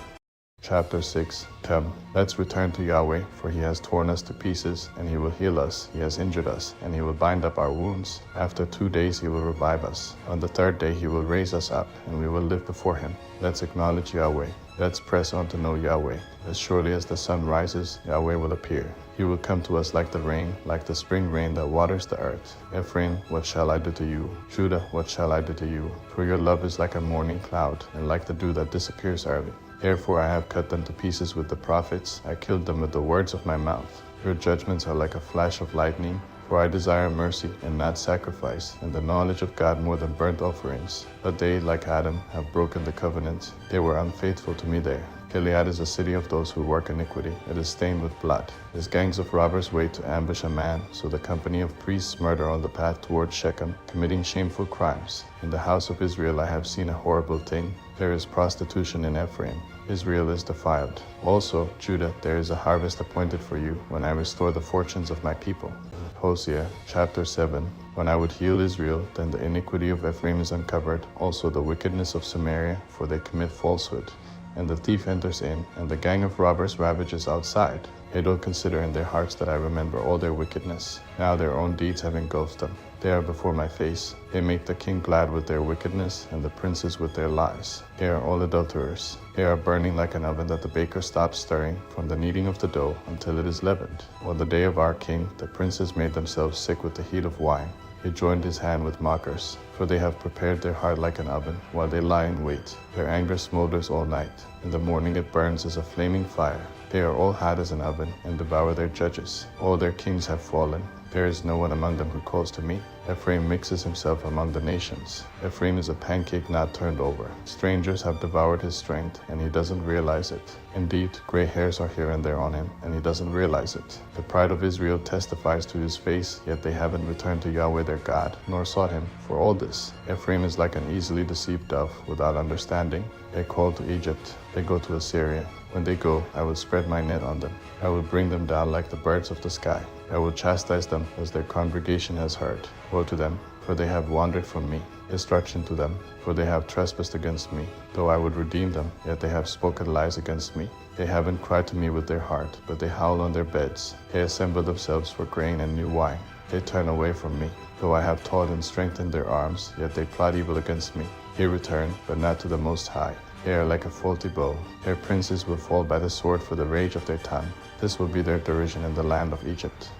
Chapter 6. Come, let's return to Yahweh, for he has torn us to pieces, and he will heal us. He has injured us, and he will bind up our wounds. After 2 days he will revive us. On the third day he will raise us up, and we will live before him. Let's acknowledge Yahweh. Let's press on to know Yahweh. As surely as the sun rises, Yahweh will appear. He will come to us like the rain, like the spring rain that waters the earth. Ephraim, what shall I do to you? Judah, what shall I do to you? For your love is like a morning cloud, and like the dew that disappears early. Therefore I have cut them to pieces with the prophets. I killed them with the words of my mouth. Your judgments are like a flash of lightning. For I desire mercy and not sacrifice, and the knowledge of God more than burnt offerings. But they, like Adam, have broken the covenant. They were unfaithful to me there. Gilead is a city of those who work iniquity. It is stained with blood. As gangs of robbers wait to ambush a man, so the company of priests murder on the path toward Shechem, committing shameful crimes. In the house of Israel I have seen a horrible thing. There is prostitution in Ephraim. Israel is defiled. Also, Judah, there is a harvest appointed for you, when I restore the fortunes of my people. Hosea, chapter 7. When I would heal Israel, then the iniquity of Ephraim is uncovered, also the wickedness of Samaria, for they commit falsehood. And the thief enters in, and the gang of robbers ravages outside. They don't consider in their hearts that I remember all their wickedness. Now their own deeds have engulfed them. They are before my face. They make the king glad with their wickedness, and the princes with their lies. They are all adulterers. They are burning like an oven that the baker stops stirring, from the kneading of the dough until it is leavened. On the day of our king, the princes made themselves sick with the heat of wine. He joined his hand with mockers, for they have prepared their heart like an oven, while they lie in wait. Their anger smolders all night. In the morning it burns as a flaming fire. They are all hot as an oven, and devour their judges. All their kings have fallen. There is no one among them who calls to me. Ephraim mixes himself among the nations. Ephraim is a pancake not turned over. Strangers have devoured his strength, and he doesn't realize it. Indeed, gray hairs are here and there on him, and he doesn't realize it. The pride of Israel testifies to his face, yet they haven't returned to Yahweh their God, nor sought him for all this. Ephraim is like an easily deceived dove, without understanding. They call to Egypt, they go to Assyria. When they go, I will spread my net on them. I will bring them down like the birds of the sky. I will chastise them as their congregation has heard. Woe to them, for they have wandered from me. Destruction to them, for they have trespassed against me. Though I would redeem them, yet they have spoken lies against me. They haven't cried to me with their heart, but they howl on their beds. They assemble themselves for grain and new wine. They turn away from me. Though I have taught and strengthened their arms, yet they plot evil against me. They return, but not to the Most High. They are like a faulty bow. Their princes will fall by the sword for the rage of their tongue. This will be their derision in the land of Egypt.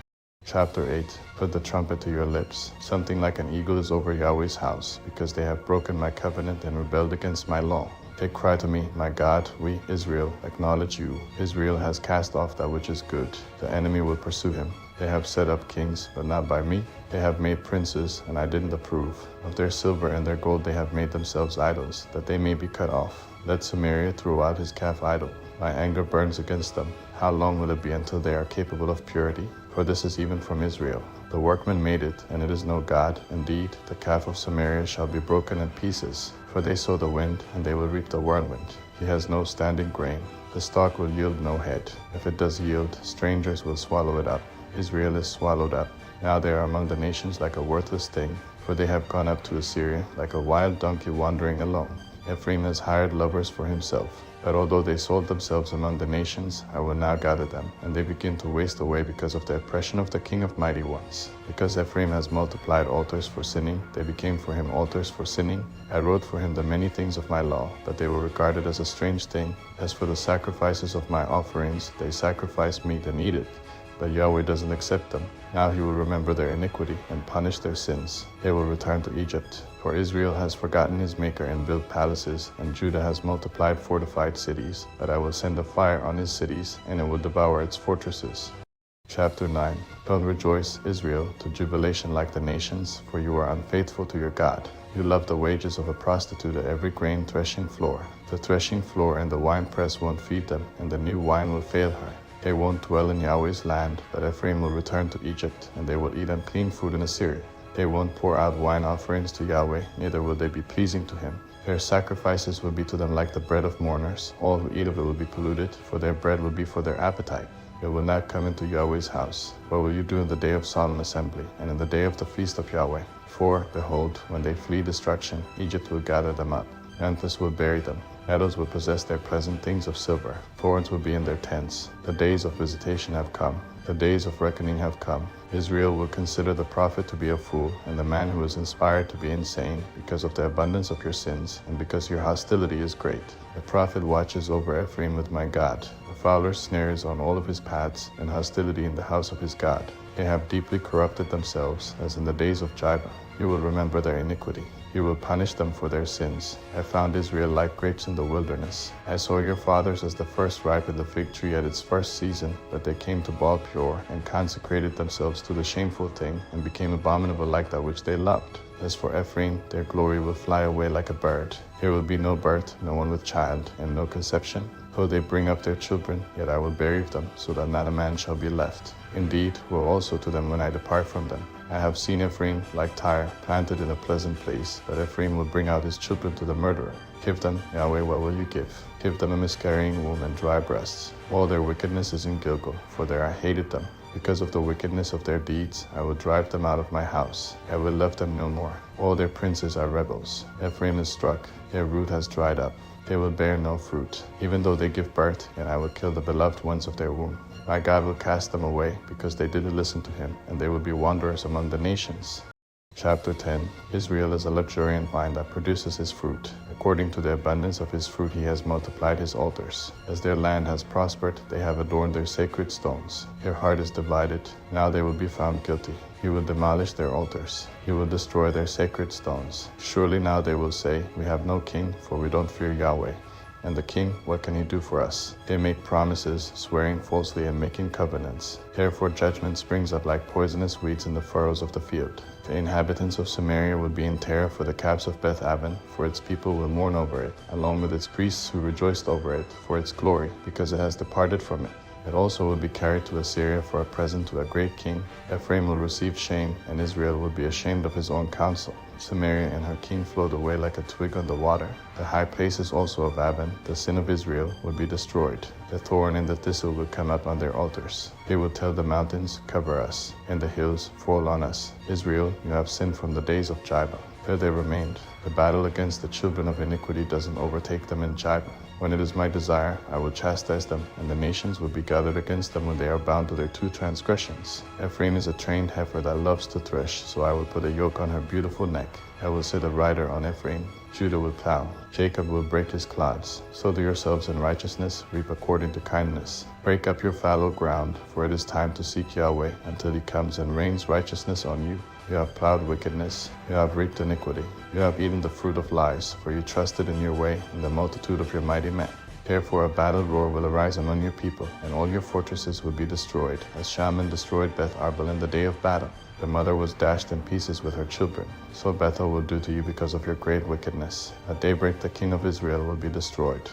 Chapter 8. Put the trumpet to your lips. Something like an eagle is over Yahweh's house, because they have broken my covenant and rebelled against my law. They cry to me, my God, we, Israel, acknowledge you. Israel has cast off that which is good. The enemy will pursue him. They have set up kings, but not by me. They have made princes, and I didn't approve. Of their silver and their gold they have made themselves idols, that they may be cut off. Let Samaria throw out his calf idol. My anger burns against them. How long will it be until they are capable of purity? For this is even from Israel. The workman made it, and it is no God. Indeed, the calf of Samaria shall be broken in pieces. For they sow the wind, and they will reap the whirlwind. He has no standing grain. The stalk will yield no head. If it does yield, strangers will swallow it up. Israel is swallowed up. Now they are among the nations like a worthless thing, for they have gone up to Assyria like a wild donkey wandering alone. Ephraim has hired lovers for himself. But although they sold themselves among the nations, I will now gather them, and they begin to waste away because of the oppression of the king of mighty ones. Because Ephraim has multiplied altars for sinning, they became for him altars for sinning. I wrote for him the many things of my law, but they were regarded as a strange thing. As for the sacrifices of my offerings, they sacrifice meat and eat it. But Yahweh doesn't accept them. Now he will remember their iniquity and punish their sins. They will return to Egypt. For Israel has forgotten his maker and built palaces, and Judah has multiplied fortified cities. But I will send a fire on his cities, and it will devour its fortresses. Chapter 9. Don't rejoice, Israel, to jubilation like the nations, for you are unfaithful to your God. You love the wages of a prostitute at every grain threshing floor. The threshing floor and the winepress won't feed them, and the new wine will fail her. They won't dwell in Yahweh's land, but Ephraim will return to Egypt, and they will eat unclean food in Assyria. They won't pour out wine offerings to Yahweh, neither will they be pleasing to him. Their sacrifices will be to them like the bread of mourners. All who eat of it will be polluted, for their bread will be for their appetite. They will not come into Yahweh's house. What will you do in the day of solemn assembly, and in the day of the feast of Yahweh? For, behold, when they flee destruction, Egypt will gather them up. Memphis will bury them. Meadows will possess their pleasant things of silver. Thorns will be in their tents. The days of visitation have come. The days of reckoning have come. Israel will consider the prophet to be a fool, and the man who is inspired to be insane, because of the abundance of your sins, and because your hostility is great. The prophet watches over Ephraim with my God. The fowler snares on all of his paths, and hostility in the house of his God. They have deeply corrupted themselves, as in the days of Jibah. You will remember their iniquity. You will punish them for their sins. I found Israel like grapes in the wilderness. I saw your fathers as the first ripe in the fig tree at its first season, but they came to Baal pure, and consecrated themselves to the shameful thing, and became abominable like that which they loved. As for Ephraim, their glory will fly away like a bird. There will be no birth, no one with child, and no conception. Though they bring up their children, yet I will bury them, so that not a man shall be left. Indeed, woe also to them when I depart from them. I have seen Ephraim like Tyre, planted in a pleasant place, but Ephraim will bring out his children to the murderer. Give them, Yahweh, what will you give? Give them a miscarrying womb and dry breasts. All their wickedness is in Gilgal, for there I hated them. Because of the wickedness of their deeds, I will drive them out of my house. I will love them no more. All their princes are rebels. Ephraim is struck, their root has dried up. They will bear no fruit. Even though they give birth, yet I will kill the beloved ones of their womb. My God will cast them away, because they didn't listen to him, and they will be wanderers among the nations. Chapter 10. Israel is a luxuriant vine that produces his fruit. According to the abundance of his fruit he has multiplied his altars. As their land has prospered, they have adorned their sacred stones. Their heart is divided. Now they will be found guilty. He will demolish their altars. He will destroy their sacred stones. Surely now they will say, we have no king, for we don't fear Yahweh. And the king, what can he do for us? They make promises, swearing falsely and making covenants. Therefore judgment springs up like poisonous weeds in the furrows of the field. The inhabitants of Samaria will be in terror for the camps of Beth Aven, for its people will mourn over it, along with its priests who rejoiced over it, for its glory, because it has departed from it. It also will be carried to Assyria for a present to a great king. Ephraim will receive shame, and Israel will be ashamed of his own counsel. Samaria and her king float away like a twig on the water. The high places also of Aven, the sin of Israel, will be destroyed. The thorn and the thistle will come up on their altars. They will tell the mountains, cover us, and the hills, fall on us. Israel, you have sinned from the days of Jibah. There they remained. The battle against the children of iniquity doesn't overtake them in Jibah. When it is my desire, I will chastise them, and the nations will be gathered against them when they are bound to their two transgressions. Ephraim is a trained heifer that loves to thresh, so I will put a yoke on her beautiful neck. I will set a rider on Ephraim. Judah will plow. Jacob will break his clods. Sow to yourselves in righteousness, reap according to kindness. Break up your fallow ground, for it is time to seek Yahweh until he comes and rains righteousness on you. You have plowed wickedness, you have reaped iniquity. You have eaten the fruit of lies, for you trusted in your way in the multitude of your mighty men. Therefore a battle roar will arise among your people, and all your fortresses will be destroyed, as Shaman destroyed Beth Arbel in the day of battle. The mother was dashed in pieces with her children. So Bethel will do to you because of your great wickedness. At daybreak the king of Israel will be destroyed.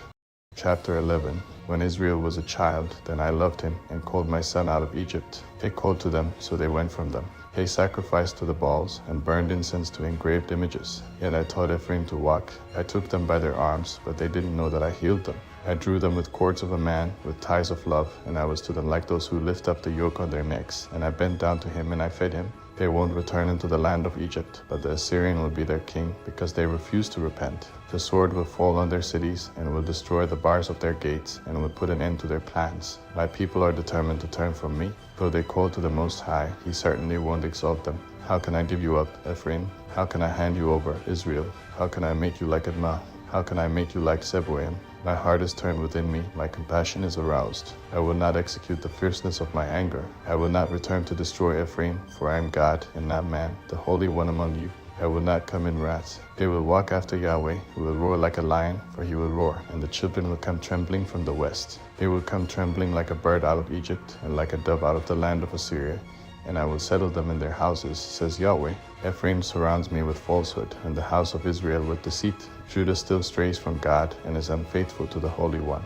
Chapter 11. When Israel was a child, then I loved him, and called my son out of Egypt. They called to them, so they went from them. They sacrificed to the Baals, and burned incense to engraved images. Yet I taught Ephraim to walk. I took them by their arms, but they didn't know that I healed them. I drew them with cords of a man, with ties of love, and I was to them like those who lift up the yoke on their necks. And I bent down to him, and I fed him. They won't return into the land of Egypt, but the Assyrian will be their king, because they refuse to repent. The sword will fall on their cities, and will destroy the bars of their gates, and will put an end to their plans. My people are determined to turn from me. Though they call to the Most High, he certainly won't exalt them. How can I give you up, Ephraim? How can I hand you over, Israel? How can I make you like Admah? How can I make you like Zeboim? My heart is turned within me, my compassion is aroused. I will not execute the fierceness of my anger. I will not return to destroy Ephraim, for I am God and not man, the Holy One among you. I will not come in wrath. They will walk after Yahweh, who will roar like a lion, for he will roar, and the children will come trembling from the west. They will come trembling like a bird out of Egypt, and like a dove out of the land of Assyria. And I will settle them in their houses, says Yahweh. Ephraim surrounds me with falsehood, and the house of Israel with deceit. Judah still strays from God, and is unfaithful to the Holy One.